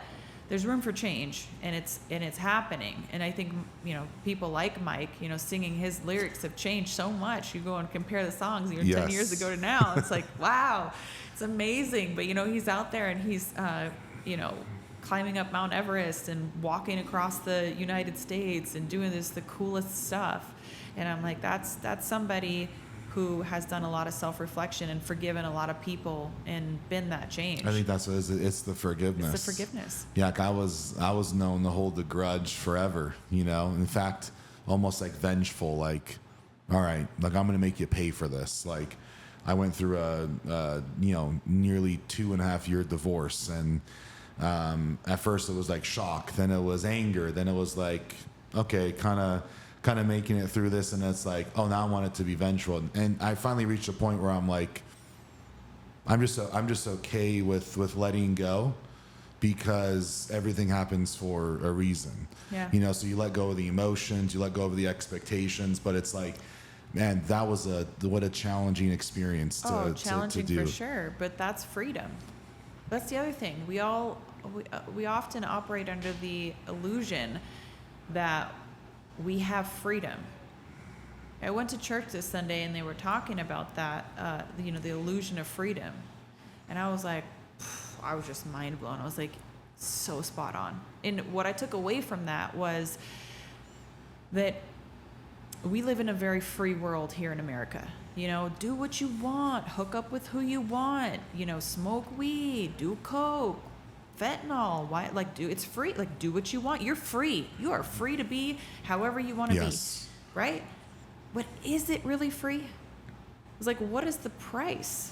there's room for change, and it's happening. And I think, you know, people like Mike, you know, singing, his lyrics have changed so much. You go and compare the songs, you know, 10 years ago to now. It's like, wow, it's amazing. But, you know, he's out there and he's, you know, climbing up Mount Everest and walking across the United States and doing the coolest stuff. And I'm like, that's somebody who has done a lot of self-reflection and forgiven a lot of people and been that change. I think that's what it is. It's the forgiveness. It's the forgiveness. Yeah, like I was known to hold the grudge forever, you know. In fact, almost like vengeful, like, all right, like I'm gonna make you pay for this. Like, I went through a you know, nearly 2.5 year divorce, and at first it was like shock, then it was anger, then it was like, okay, kind of making it through this, and it's like, oh, now I want it to be vengeful. And I finally reached a point where I'm like, I'm just okay with letting go, because everything happens for a reason. Yeah. You know, so you let go of the emotions, you let go of the expectations, but it's like, man, that was what a challenging experience to challenging do. for sure, but that's freedom. That's the other thing. We often operate under the illusion that we have freedom. I went to church this Sunday and they were talking about that, you know, the illusion of freedom. And I was like, I was just mind blown. I was like, so spot on. And what I took away from that was that we live in a very free world here in America. You know, do what you want, hook up with who you want, you know, smoke weed, do coke, fentanyl, why, like, it's free, like, do what you want. You're free. You are free to be however you want to be, right? But is it really free? It's like, what is the price?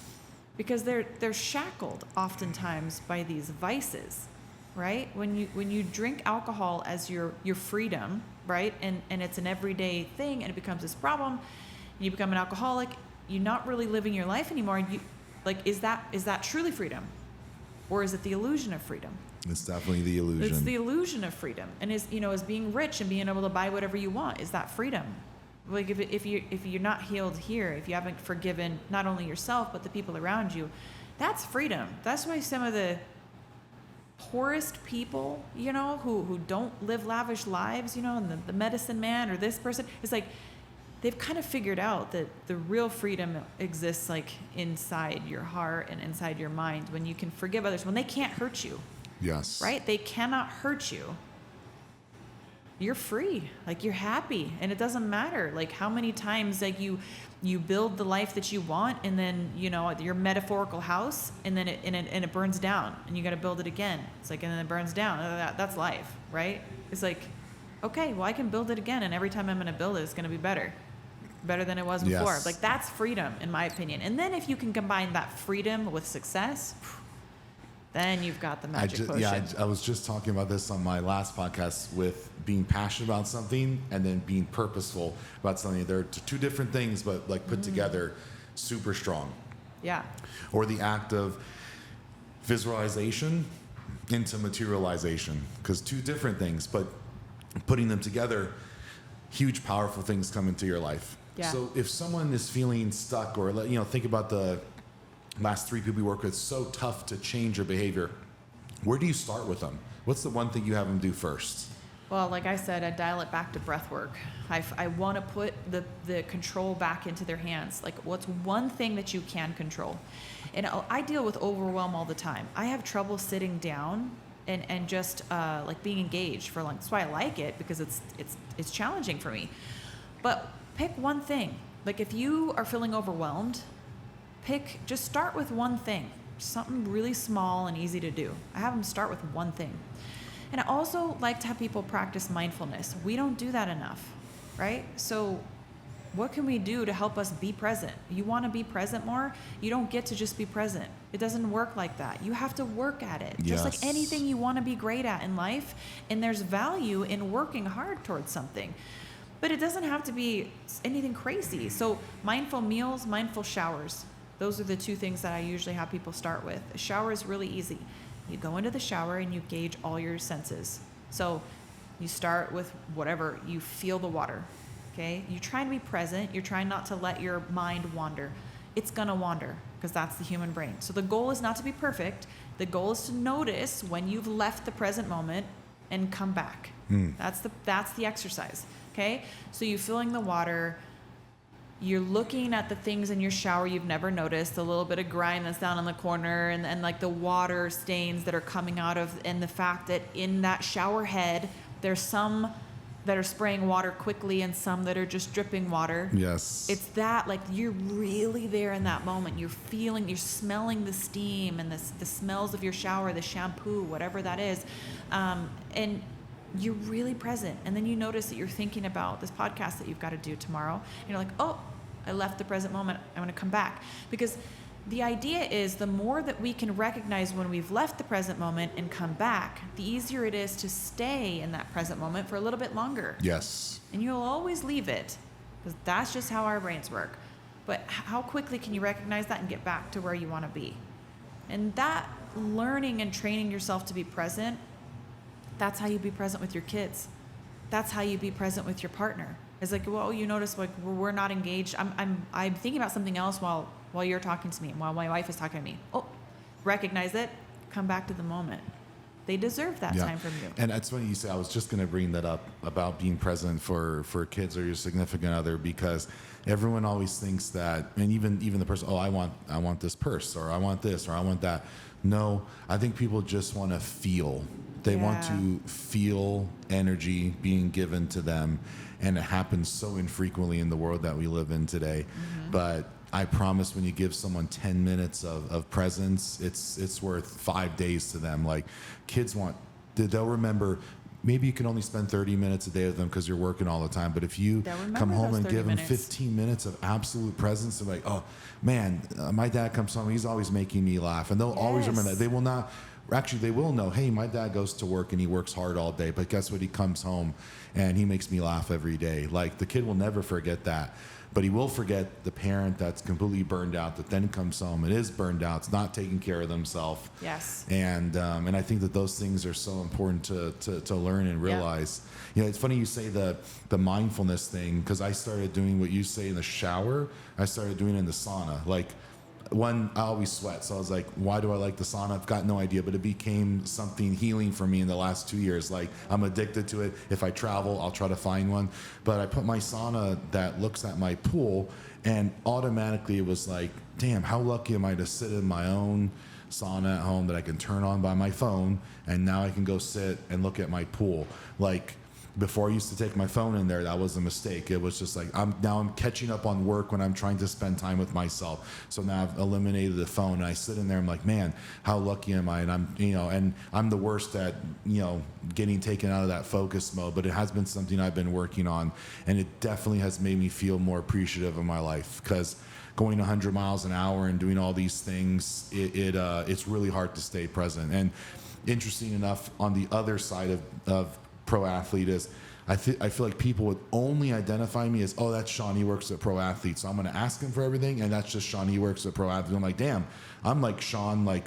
Because they're shackled oftentimes by these vices, right? When you drink alcohol as your freedom, right? And it's an everyday thing, and it becomes this problem, and you become an alcoholic, you're not really living your life anymore. You, like, is that truly freedom? Or is it the illusion of freedom? It's definitely the illusion. It's the illusion of freedom. And is being rich and being able to buy whatever you want, is that freedom? Like, if you're not healed here, if you haven't forgiven not only yourself but the people around you, that's freedom. That's why some of the poorest people, you know, who don't live lavish lives, you know, and the medicine man or this person, it's like they've kind of figured out that the real freedom exists like inside your heart and inside your mind, when you can forgive others, when they can't hurt you. Yes. Right? They cannot hurt you. You're free. Like, you're happy. And it doesn't matter like how many times like you build the life that you want, and then, you know, your metaphorical house, and then it burns down, and you got to build it again. It's like, and then it burns down. That's life, right? It's like, okay, well, I can build it again, and every time I'm going to build it, it's going to be better than it was before. Yes. Like, that's freedom, in my opinion. And then if you can combine that freedom with success, then you've got the magic potion. Yeah, I was just talking about this on my last podcast, with being passionate about something and then being purposeful about something. They're two different things, but like put together, super strong. Yeah. Or the act of visualization into materialization, because two different things, but putting them together, huge, powerful things come into your life. Yeah. So if someone is feeling stuck, or, you know, think about the last 3 people we work with, so tough to change your behavior, where do you start with them? What's the one thing you have them do first? Well, like I said, I dial it back to breath work. I want to put the control back into their hands. Like, what's one thing that you can control? And I deal with overwhelm all the time. I have trouble sitting down and just like being engaged for long. That's why I like it, because it's challenging for me. But pick one thing. Like, if you are feeling overwhelmed, just start with one thing, something really small and easy to do. I have them start with one thing. And I also like to have people practice mindfulness. We don't do that enough, right? So what can we do to help us be present? You want to be present more? You don't get to just be present. It doesn't work like that. You have to work at it. Yes. Just like anything you want to be great at in life, and there's value in working hard towards something. But it doesn't have to be anything crazy. So mindful meals, mindful showers. Those are the two things that I usually have people start with. A shower is really easy. You go into the shower and you gauge all your senses. So you start with whatever, you feel the water, okay? You try and be present. You're trying not to let your mind wander. It's gonna wander, because that's the human brain. So the goal is not to be perfect. The goal is to notice when you've left the present moment and come back. That's the exercise. Okay? So you're filling the water. You're looking at the things in your shower you've never noticed, a little bit of grime that's down in the corner, and like the water stains that are coming out of, and the fact that in that shower head, there's some that are spraying water quickly and some that are just dripping water. Yes. It's that, like, you're really there in that moment. You're smelling the steam and the smells of your shower, the shampoo, whatever that is. And you're really present. And then you notice that you're thinking about this podcast that you've got to do tomorrow. And you're like, oh, I left the present moment. I'm going to come back. Because the idea is the more that we can recognize when we've left the present moment and come back, the easier it is to stay in that present moment for a little bit longer. Yes. And you'll always leave it, because that's just how our brains work. But how quickly can you recognize that and get back to where you want to be? And that learning and training yourself to be present, that's how you be present with your kids. That's how you be present with your partner. It's like, well, you notice, like, we're not engaged. I'm thinking about something else while you're talking to me, while my wife is talking to me. Oh, recognize it. Come back to the moment. They deserve that time from you. And that's funny you say. I was just going to bring that up about being present for kids or your significant other, because everyone always thinks that, and even the person, oh, I want this purse, or I want this, or I want that. No, I think people just want to feel. They want to feel energy being given to them, and it happens so infrequently in the world that we live in today. But I promise, when you give someone 10 minutes of presence, it's worth 5 days to them. Like, kids they'll remember. Maybe you can only spend 30 minutes a day with them because you're working all the time. But if you come home and give them 15 minutes of absolute presence, they're like, oh, man, my dad comes home, he's always making me laugh. And they'll always remember that. They will not. Actually, they will know, hey, my dad goes to work and he works hard all day, but guess what? He comes home and he makes me laugh every day. Like, the kid will never forget that. But he will forget the parent that's completely burned out, that then comes home and is burned out, it's not taking care of themselves. Yes. And I think that those things are so important to learn and realize. You know, it's funny you say the mindfulness thing, because I started doing what you say in the shower. I started doing it in the sauna. Like, I always sweat, so I was like, why do I like the sauna? I've got no idea, but it became something healing for me in the last 2 years. Like, I'm addicted to it. If I travel, I'll try to find one. But I put my sauna that looks at my pool, and automatically it was like, damn, how lucky am I to sit in my own sauna at home that I can turn on by my phone, and now I can go sit and look at my pool. Like, before I used to take my phone in there, that was a mistake. It was just like, I'm catching up on work when I'm trying to spend time with myself. So now I've eliminated the phone, and I sit in there, I'm like, man, how lucky am I? And I'm the worst at, getting taken out of that focus mode, but it has been something I've been working on, and it definitely has made me feel more appreciative of my life, because going 100 miles an hour and doing all these things, it's really hard to stay present. And interesting enough, on the other side of pro athlete is, I feel like people would only identify me as, oh, that's Sean, he works at Pro Athlete, so I'm going to ask him for everything, and that's just Sean, he works at Pro Athlete. I'm like, damn, I'm like Sean, like,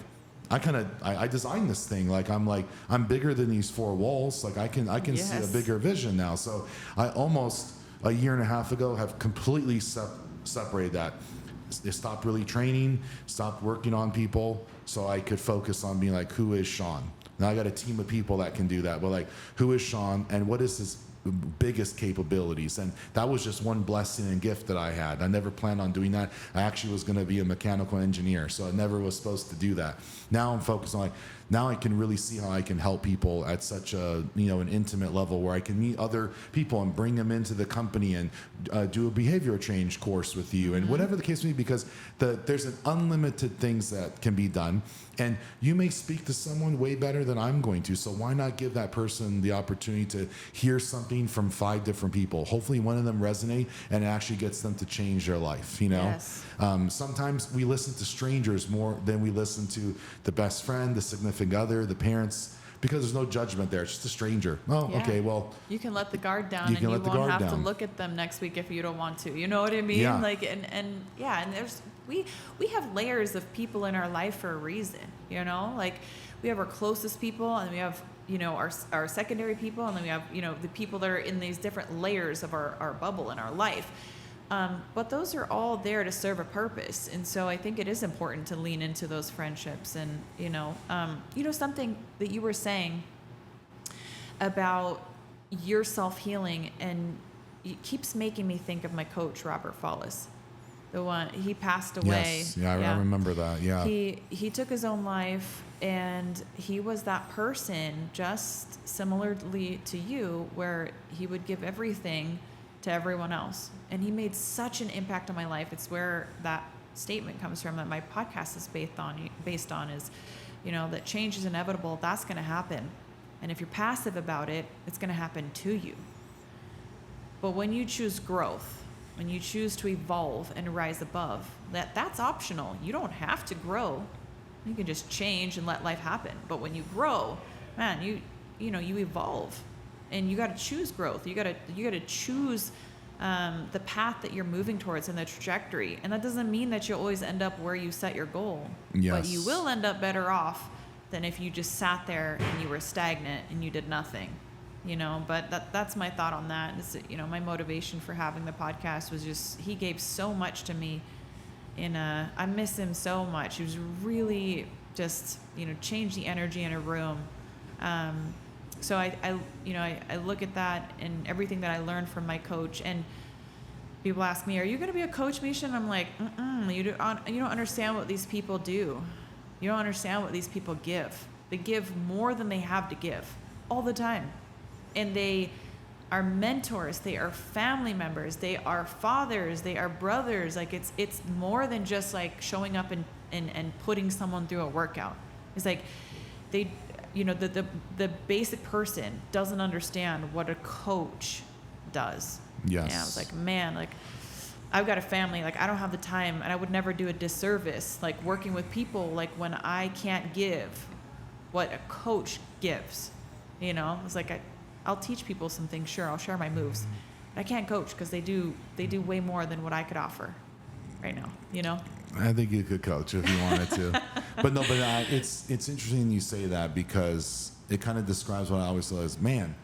I designed this thing. Like, I'm bigger than these four walls. Like, I can see a bigger vision now. So I almost, a year and a half ago, have completely separated that. I stopped really training, stopped working on people, so I could focus on being like, who is Sean? Now I got a team of people that can do that. But like, who is Sean, and what is his biggest capabilities? And that was just one blessing and gift that I had. I never planned on doing that. I actually was going to be a mechanical engineer, so I never was supposed to do that. Now I'm focused on, like, now I can really see how I can help people at such a, an intimate level, where I can meet other people and bring them into the company and do a behavior change course with you, and whatever the case may be, because there's an unlimited things that can be done. And you may speak to someone way better than I'm going to, so why not give that person the opportunity to hear something from 5 different people? Hopefully one of them resonate, and it actually gets them to change their life, Yes. Sometimes we listen to strangers more than we listen to the best friend, the significant other, the parents, because there's no judgment there. It's just a stranger. Oh, Yeah. okay, well. You can let the guard down, and you won't have to look at them next week if you don't want to. You know what I mean? Yeah. Like, and there's, we have layers of people in our life for a reason, like we have our closest people, and we have, our secondary people, and then we have, the people that are in these different layers of our bubble in our life. But those are all there to serve a purpose. And so I think it is important to lean into those friendships. And, something that you were saying about your self-healing, and it keeps making me think of my coach, Robert Follis. The one, he passed away. Yes, yeah, I remember that. Yeah, he took his own life, and he was that person, just similarly to you, where he would give everything to everyone else, and he made such an impact on my life. It's where that statement comes from that my podcast is based on is, that change is inevitable. That's going to happen, and if you're passive about it, it's going to happen to you. But when you choose growth, when you choose to evolve and rise above, that's optional. You don't have to grow. You can just change and let life happen. But when you grow, man, you evolve, and you got to choose growth. You got to choose the path that you're moving towards and the trajectory. And that doesn't mean that you'll always end up where you set your goal. Yes. But you will end up better off than if you just sat there and you were stagnant and you did nothing. But that's my thought on that. Is, my motivation for having the podcast was just, he gave so much to me, and I miss him so much. He was really just, changed the energy in a room. So I look at that and everything that I learned from my coach, and people ask me, are you going to be a coach, Miesha? And I'm like, you don't understand what these people do. You don't understand what these people give. They give more than they have to give all the time. And they are mentors, they are family members, they are fathers, they are brothers. Like it's more than just like showing up and putting someone through a workout. It's like they, the basic person doesn't understand what a coach does. Yes. And I was like, man, like I've got a family, like I don't have the time, and I would never do a disservice like working with people like when I can't give what a coach gives. It's like I'll teach people some things, sure, I'll share my moves. But I can't coach because they do way more than what I could offer right now, I think you could coach if you wanted to. but it's interesting you say that, because it kind of describes what I always say is, man,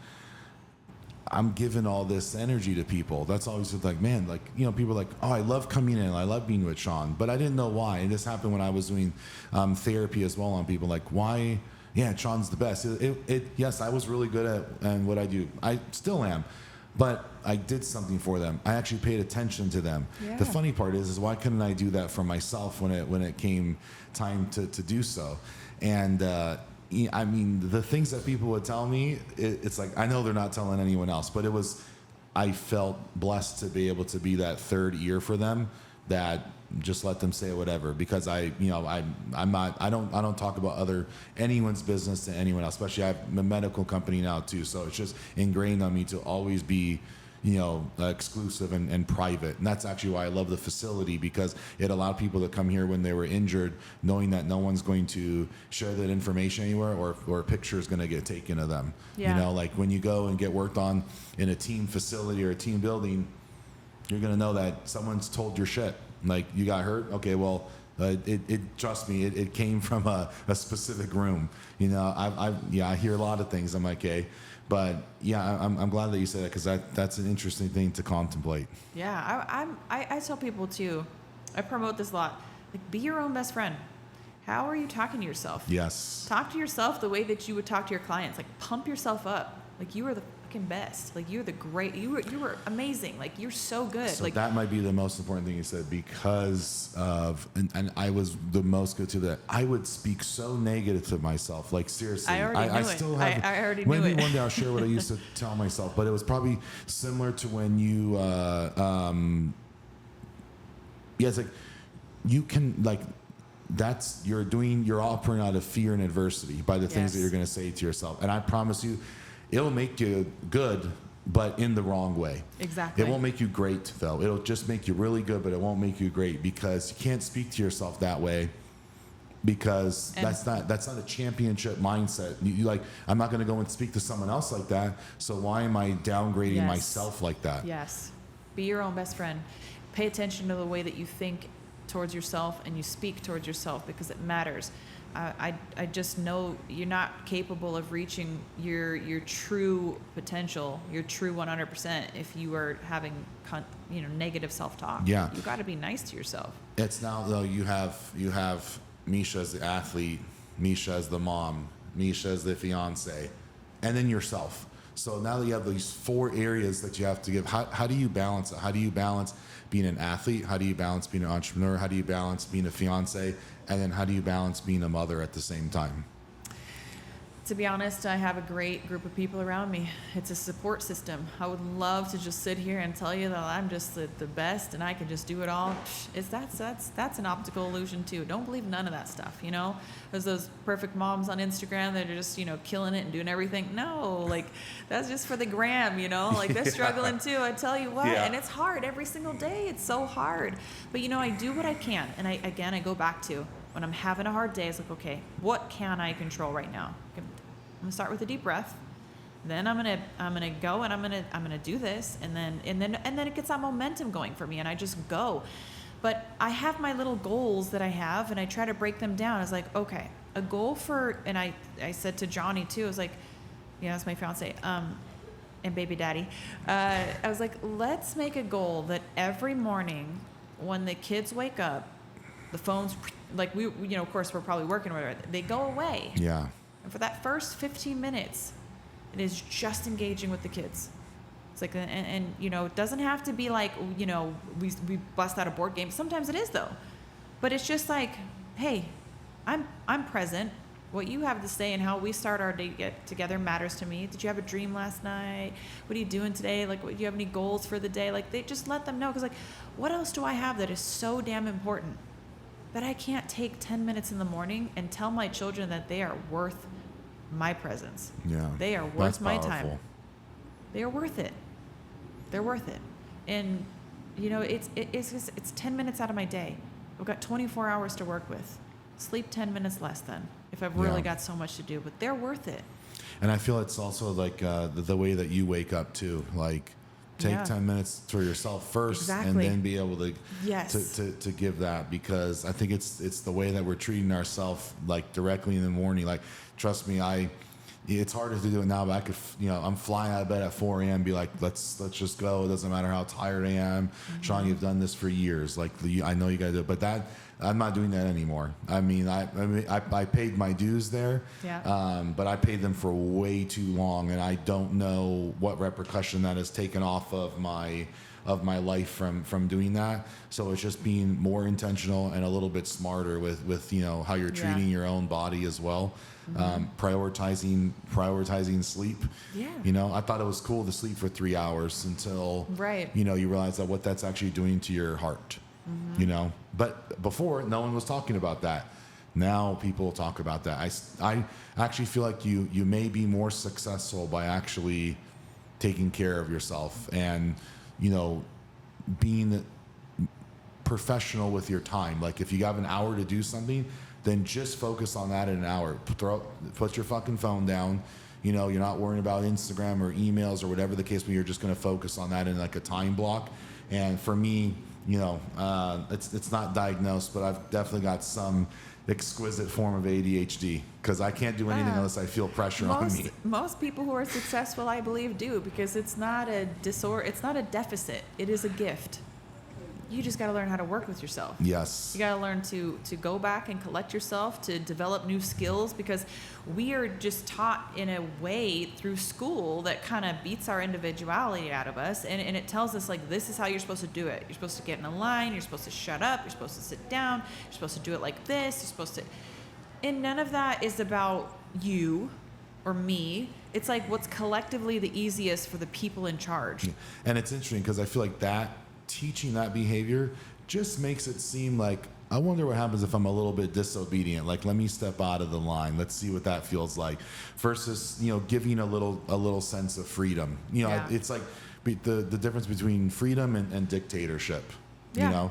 I'm giving all this energy to people. That's always like, man, like, people are like, oh, I love coming in, I love being with Sean, but I didn't know why. And this happened when I was doing therapy as well on people, like, why? Yeah, Sean's the best. Yes, I was really good at what I do. I still am, but I did something for them. I actually paid attention to them. Yeah. The funny part is why couldn't I do that for myself when it came time to do so? And I mean, the things that people would tell me, it's like, I know they're not telling anyone else, but I felt blessed to be able to be that third ear for them, that just let them say whatever, because I don't talk about anyone's business to anyone else, especially I have a medical company now too. So it's just ingrained on me to always be, exclusive and private. And that's actually why I love the facility, because it allowed people to come here when they were injured, knowing that no one's going to share that information anywhere, or a picture is going to get taken of them. Yeah. Like when you go and get worked on in a team facility or a team building, you're going to know that someone's told your shit. Like, you got hurt? Okay, well, trust me, it came from a specific room. I hear a lot of things. I'm like, okay. But yeah, I'm glad that you said that, because that's an interesting thing to contemplate. Yeah, I tell people too, I promote this a lot, like, be your own best friend. How are you talking to yourself? Yes. Talk to yourself the way that you would talk to your clients. Like, pump yourself up. Like, you are the fucking best. Like, you're the great. You were amazing. Like, you're so good. So like, that might be the most important thing you said, because of, and I was the most good to that. I would speak so negative to myself. Like, seriously. I already knew it. Still have, I already knew it. Maybe one day I'll share what I used to tell myself, but it was probably similar to when you, it's like, you can, like, you're operating out of fear and adversity by the things that you're going to say to yourself. And I promise you, it'll make you good, but in the wrong way. Exactly. It won't make you great, though. It'll just make you really good, but it won't make you great, because you can't speak to yourself that way, because that's not a championship mindset. You like, I'm not going to go and speak to someone else like that, so why am I downgrading myself like that? Yes. Be your own best friend. Pay attention to the way that you think towards yourself and you speak towards yourself, because it matters. I just know you're not capable of reaching your true potential, your true 100% if you are having negative self-talk. Yeah. You got to be nice to yourself. It's now though you have Miesha as the athlete, Miesha as the mom, Miesha as the fiance, and then yourself. So now that you have these 4 areas that you have to give, how do you balance it? How do you balance being an athlete? How do you balance being an entrepreneur? How do you balance being a fiance? And then how do you balance being a mother at the same time? To be honest, I have a great group of people around me. It's a support system. I would love to just sit here and tell you that I'm just the best and I can just do it all. That's an optical illusion too. Don't believe none of that stuff, There's those perfect moms on Instagram that are just, killing it and doing everything. No, like that's just for the gram, Like they're struggling too. I tell you what, and it's hard every single day. It's so hard. But I do what I can. And I go back to when I'm having a hard day, it's like, okay, what can I control right now? I'm gonna start with a deep breath. Then I'm gonna go and I'm gonna do this, and then it gets that momentum going for me, and I just go. But I have my little goals that I have, and I try to break them down. It's like, okay, a goal for, and I said to Johnny too, I was like, that's my fiance, and baby daddy. I was like, let's make a goal that every morning when the kids wake up, the phones, like we of course we're probably working or whatever, they go away. Yeah. And for that first 15 minutes, it is just engaging with the kids. It's like, and it doesn't have to be like, we bust out a board game. Sometimes it is though. But it's just like, hey, I'm present. What you have to say and how we start our day together matters to me. Did you have a dream last night? What are you doing today? Like, do you have any goals for the day? Like, they just let them know. Because, like, what else do I have that is so damn important that I can't take 10 minutes in the morning and tell my children that they are worth my presence. Yeah. They are worth my time. They are worth it. They're worth it. And, it's 10 minutes out of my day. I've got 24 hours to work with. Sleep 10 minutes less then if I've really got so much to do. But they're worth it. And I feel it's also like the way that you wake up too. Like, take 10 minutes for yourself first, and then be able to to give that, because I think it's the way that we're treating ourselves, like directly in the morning. Like, trust me, it's harder to do it now, but I could, I'm flying out of bed at 4 a.m. be like, let's just go. It doesn't matter how tired I am. Mm-hmm. Sean, you've done this for years. Like, I know you got to do it, but I'm not doing that anymore. I mean, I paid my dues there, but I paid them for way too long, and I don't know what repercussion that has taken off of my life from doing that. So it's just being more intentional and a little bit smarter with how you're treating your own body as well. Mm-hmm. Prioritizing sleep. Yeah. I thought it was cool to sleep for 3 hours until you realize that what that's actually doing to your heart. Mm-hmm. But before, no one was talking about that. Now people talk about that. I actually feel like you may be more successful by actually taking care of yourself and being professional with your time. Like, if you have an hour to do something, then just focus on that in an hour. Put your fucking phone down. You're not worrying about Instagram or emails or whatever the case, but you're just going to focus on that in like a time block. And for me, it's not diagnosed, but I've definitely got some exquisite form of ADHD, because I can't do anything unless I feel pressure on me. Most people who are successful, I believe, do, because it's not a disorder, it's not a deficit, it is a gift. You just got to learn how to work with yourself. Yes. You got to learn to go back and collect yourself, to develop new skills, because we are just taught in a way through school that kind of beats our individuality out of us. And it tells us, like, this is how you're supposed to do it. You're supposed to get in a line. You're supposed to shut up. You're supposed to sit down. You're supposed to do it like this. You're supposed to. And none of that is about you or me. It's like what's collectively the easiest for the people in charge. And it's interesting because I feel like teaching that behavior just makes it seem like, I wonder what happens if I'm a little bit disobedient. Like, let me step out of the line. Let's see what that feels like. Versus, giving a little sense of freedom. It's like the difference between freedom and dictatorship. And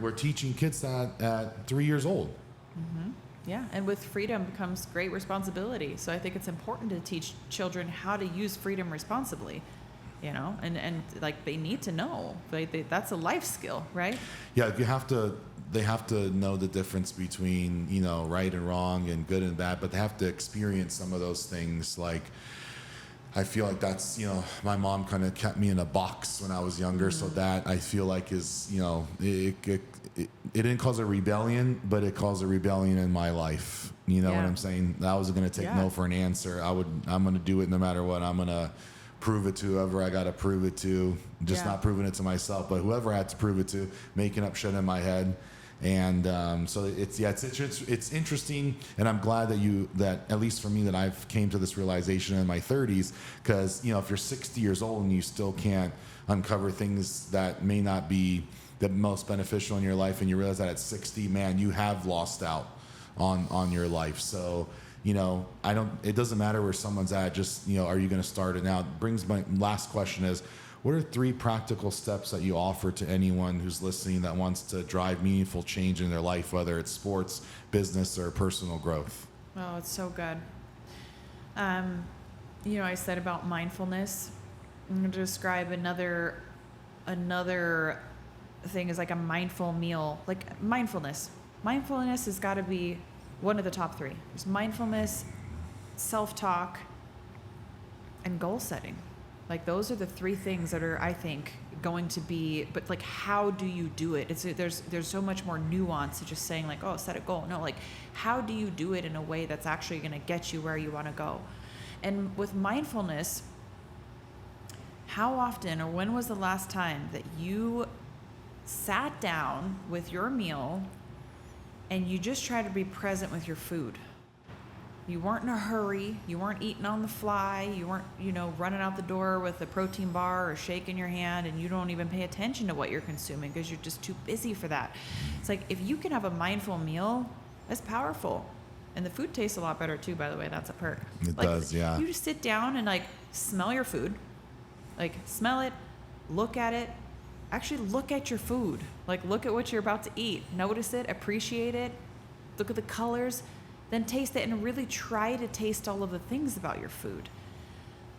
we're teaching kids that at 3 years old. Mm-hmm. Yeah, and with freedom comes great responsibility. So I think it's important to teach children how to use freedom responsibly. And like, they need to know. That's a life skill, right? Yeah, you have to they have to know the difference between, you know, right and wrong and good and bad, but they have to experience some of those things. Like, I feel like that's, you know, my mom kind of kept me in a box when I was younger. So that I feel like is, you know, it didn't cause a rebellion, but it caused a rebellion in my life. You know what I'm saying? I wasn't going to take no for an answer. I'm going to do it no matter what. I'm going to prove it to whoever I got to prove it to, just not proving it to myself, but whoever I had to prove it to, making up shit in my head. And so it's interesting, and I'm glad that at least for me, that I've came to this realization in my 30s, because, you know, if you're 60 years old and you still can't uncover things that may not be the most beneficial in your life, and you realize that at 60, man, you have lost out on your life. So, you know, it doesn't matter where someone's at, just, you know, are you going to start it now? Brings my last question is, what are 3 practical steps that you offer to anyone who's listening that wants to drive meaningful change in their life, whether it's sports, business, or personal growth? Oh, it's so good. You know, I said about mindfulness. I'm going to describe another thing is like a mindful meal. Like mindfulness. Mindfulness has got to be one of the top 3. There's mindfulness, self-talk, and goal setting. Like, those are the 3 things that are, I think, going to be, but like, how do you do it? There's so much more nuance to just saying like, oh, set a goal. No, like, how do you do it in a way that's actually going to get you where you want to go? And with mindfulness, how often, or when was the last time that you sat down with your meal and you just tried to be present with your food? You weren't in a hurry. You weren't eating on the fly. You weren't, you know, running out the door with a protein bar or shake in your hand, and you don't even pay attention to what you're consuming because you're just too busy for that. It's like, if you can have a mindful meal, that's powerful. And the food tastes a lot better too, by the way. That's a perk. It does, yeah. You just sit down and like smell your food. Like, smell it, look at it. Actually look at your food. Like, look at what you're about to eat. Notice it, appreciate it. Look at the colors. Then taste it and really try to taste all of the things about your food.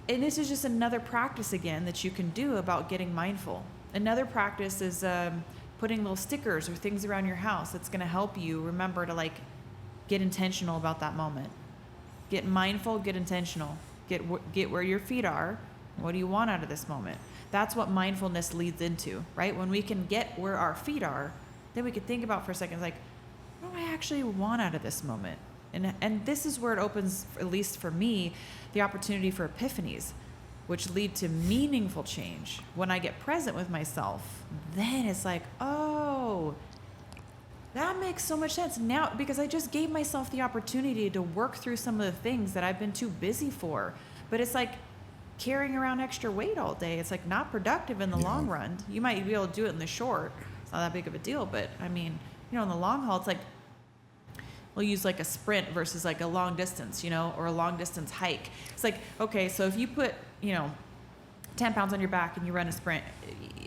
And this is just another practice, again, that you can do about getting mindful. Another practice is putting little stickers or things around your house that's going to help you remember to, like, get intentional about that moment. Get mindful, get intentional. Get where your feet are. What do you want out of this moment? That's what mindfulness leads into, right? When we can get where our feet are, then we can think about for a second, like, what do I actually want out of this moment? And this is where it opens, at least for me, the opportunity for epiphanies, which lead to meaningful change. When I get present with myself, then it's like, oh, that makes so much sense now, because I just gave myself the opportunity to work through some of the things that I've been too busy for. But it's like carrying around extra weight all day. It's like not productive in the long run. You might be able to do it in the short. It's not that big of a deal. But I mean, you know, in the long haul, it's like, we'll use like a sprint versus like a long distance, you know, or a long distance hike. It's like, okay, so if you put, you know, 10 pounds on your back and you run a sprint,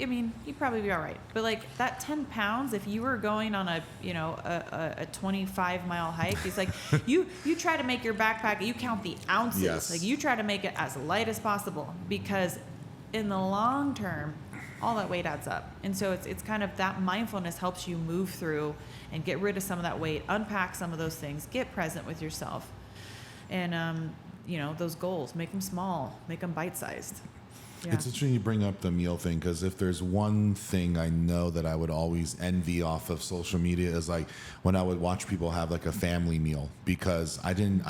I mean, you'd probably be all right. But like that 10 pounds, if you were going on a, you know, a 25-mile hike, it's like you try to make your backpack, you count the ounces. Yes. Like, you try to make it as light as possible, because in the long term, all that weight adds up. And so it's kind of that mindfulness helps you move through and get rid of some of that weight, unpack some of those things, get present with yourself. And, you know, those goals, make them small, make them bite-sized. Yeah. It's interesting you bring up the meal thing, because if there's one thing I know that I would always envy off of social media is like when I would watch people have like a family meal, because I didn't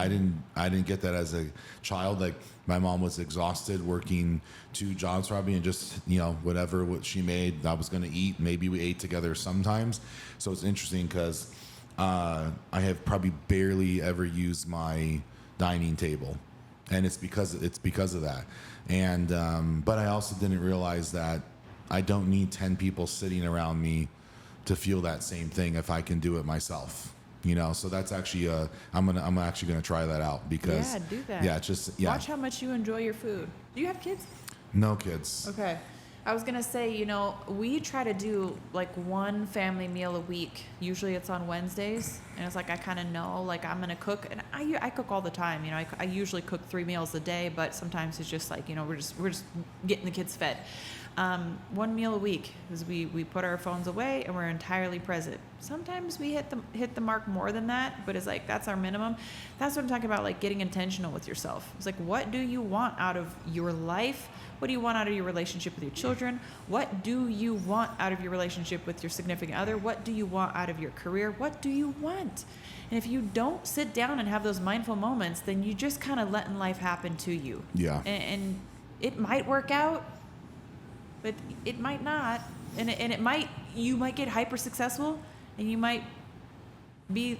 get that as a child. Like, my mom was exhausted working 2 jobs probably, and just, you know, what she made, I was going to eat. Maybe we ate together sometimes. So it's interesting because I have probably barely ever used my dining table, and it's because of that. And but I also didn't realize that I don't need 10 people sitting around me to feel that same thing if I can do it myself. You know, so that's actually I'm actually gonna try that out, because do that. Watch how much you enjoy your food. Do you have kids? No kids. Okay. I was gonna say, you know, we try to do like one family meal a week. Usually it's on Wednesdays, And it's like, I kind of know, like, I'm going to cook, and I cook all the time. You know, I usually cook 3 meals a day, but sometimes it's just like, you know, we're just getting the kids fed. 1 meal a week is we put our phones away and we're entirely present. Sometimes we hit the mark more than that, but it's like, that's our minimum. That's what I'm talking about, like getting intentional with yourself. It's like, what do you want out of your life? What do you want out of your relationship with your children? What do you want out of your relationship with your significant other? What do you want out of your career? What do you want? And if you don't sit down and have those mindful moments, then you just kind of letting life happen to you. Yeah. And it might work out, but it might not. And you might get hyper successful, and you might be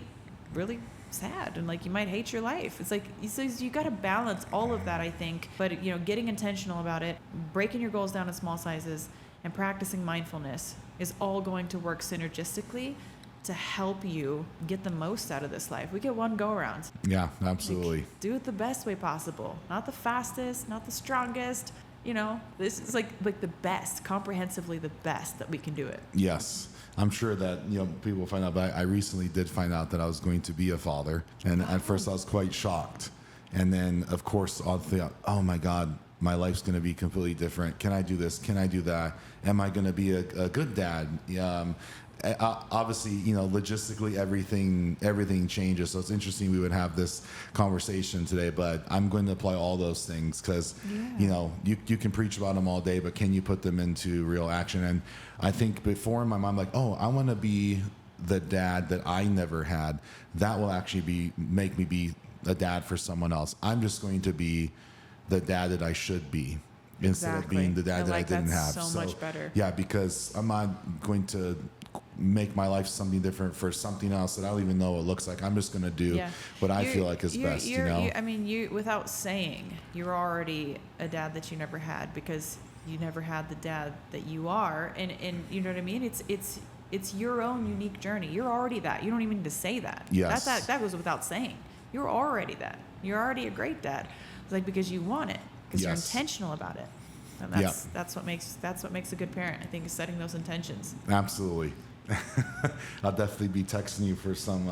really sad, and like you might hate your life. It's like, so you got to balance all of that, I think. But you know, getting intentional about it, breaking your goals down in small sizes, and practicing mindfulness is all going to work synergistically to help you get the most out of this life. We get one go around. Yeah, absolutely. Like, do it the best way possible, not the fastest, not the strongest. You know, this is like the best, comprehensively the best that we can do it. Yes. I'm sure that, you know, people will find out, but I recently did find out that I was going to be a father. And at first I was quite shocked. And then, of course, I'll think, oh my God, my life's going to be completely different. Can I do this? Can I do that? Am I going to be a good dad? Obviously, you know, logistically, everything changes. So it's interesting we would have this conversation today, but I'm going to apply all those things because, you know, you can preach about them all day, but can you put them into real action? And I think before in my mind, like, oh, I want to be the dad that I never had. That will actually make me be a dad for someone else. I'm just going to be the dad that I should be. Instead of being the dad that I didn't have. So much better. Yeah, because I'm not going to make my life something different for something else that I don't even know what it looks like. I'm just going to do what I feel like is best, you know? You without saying, you're already a dad that you never had, because you never had the dad that you are. And you know what I mean? It's your own unique journey. You're already that. You don't even need to say that. Yes. That goes without saying. You're already that. You're already a great dad. It's like, because you want it. Because you're intentional about it, and that's what makes a good parent. I think, is setting those intentions. Absolutely. I'll definitely be texting you for some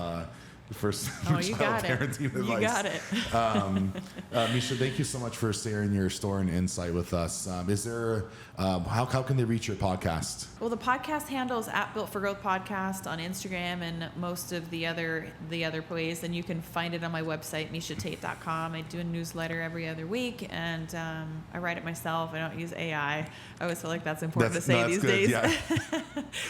parenting advice. You got it. Miesha, thank you so much for sharing your story and insight with us. Is there how can they reach your podcast? Well, the podcast handle is @Built for Growth Podcast on Instagram and most of the other ways, and you can find it on my website, MieshaTate.com. I do a newsletter every other week, and I write it myself. I don't use AI. I always feel like that's important to say these days. Yeah.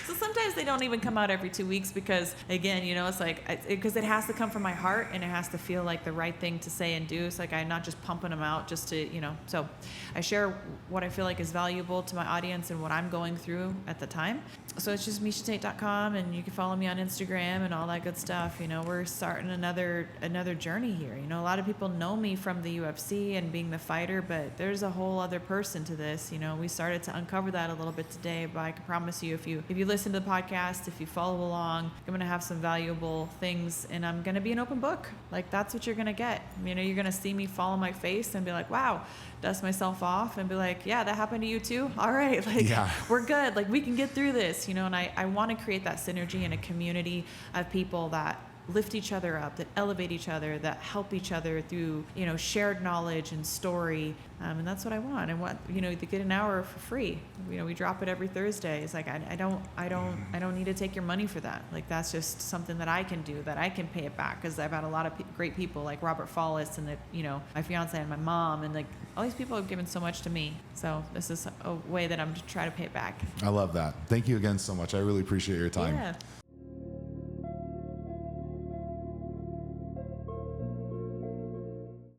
So sometimes they don't even come out every 2 weeks because, again, you know, it's like, because it has to come from my heart and it has to feel like the right thing to say and do. It's like, I'm not just pumping them out just to, you know. So I share what I feel like is valuable to my audience and what I'm going through at the time. So it's just MieshaTate.com, and you can follow me on Instagram and all that good stuff. You know, we're starting another journey here. You know, a lot of people know me from the UFC and being the fighter, but there's a whole other person to this. You know, we started to uncover that a little bit today, but I can promise you, if you listen to the podcast, if you follow along, I'm going to have some valuable things, and I'm going to be an open book. Like, that's what you're going to get. You know, you're going to see me fall on my face and be like, wow, dust myself off and be like, yeah, that happened to you too? All right. Like, we're good. Like, we can get through this, you know, and I want to create that synergy in a community of people that lift each other up, that elevate each other, that help each other through, you know, shared knowledge and story. And that's what I want. And what, you know, they get an hour for free. You know, we drop it every Thursday. It's like, I don't need to take your money for that. Like, that's just something that I can do, that I can pay it back. Cause I've had a lot of great people like Robert Follis and you know, my fiance and my mom, and like all these people have given so much to me. So this is a way that I'm to try to pay it back. I love that. Thank you again so much. I really appreciate your time. Yeah.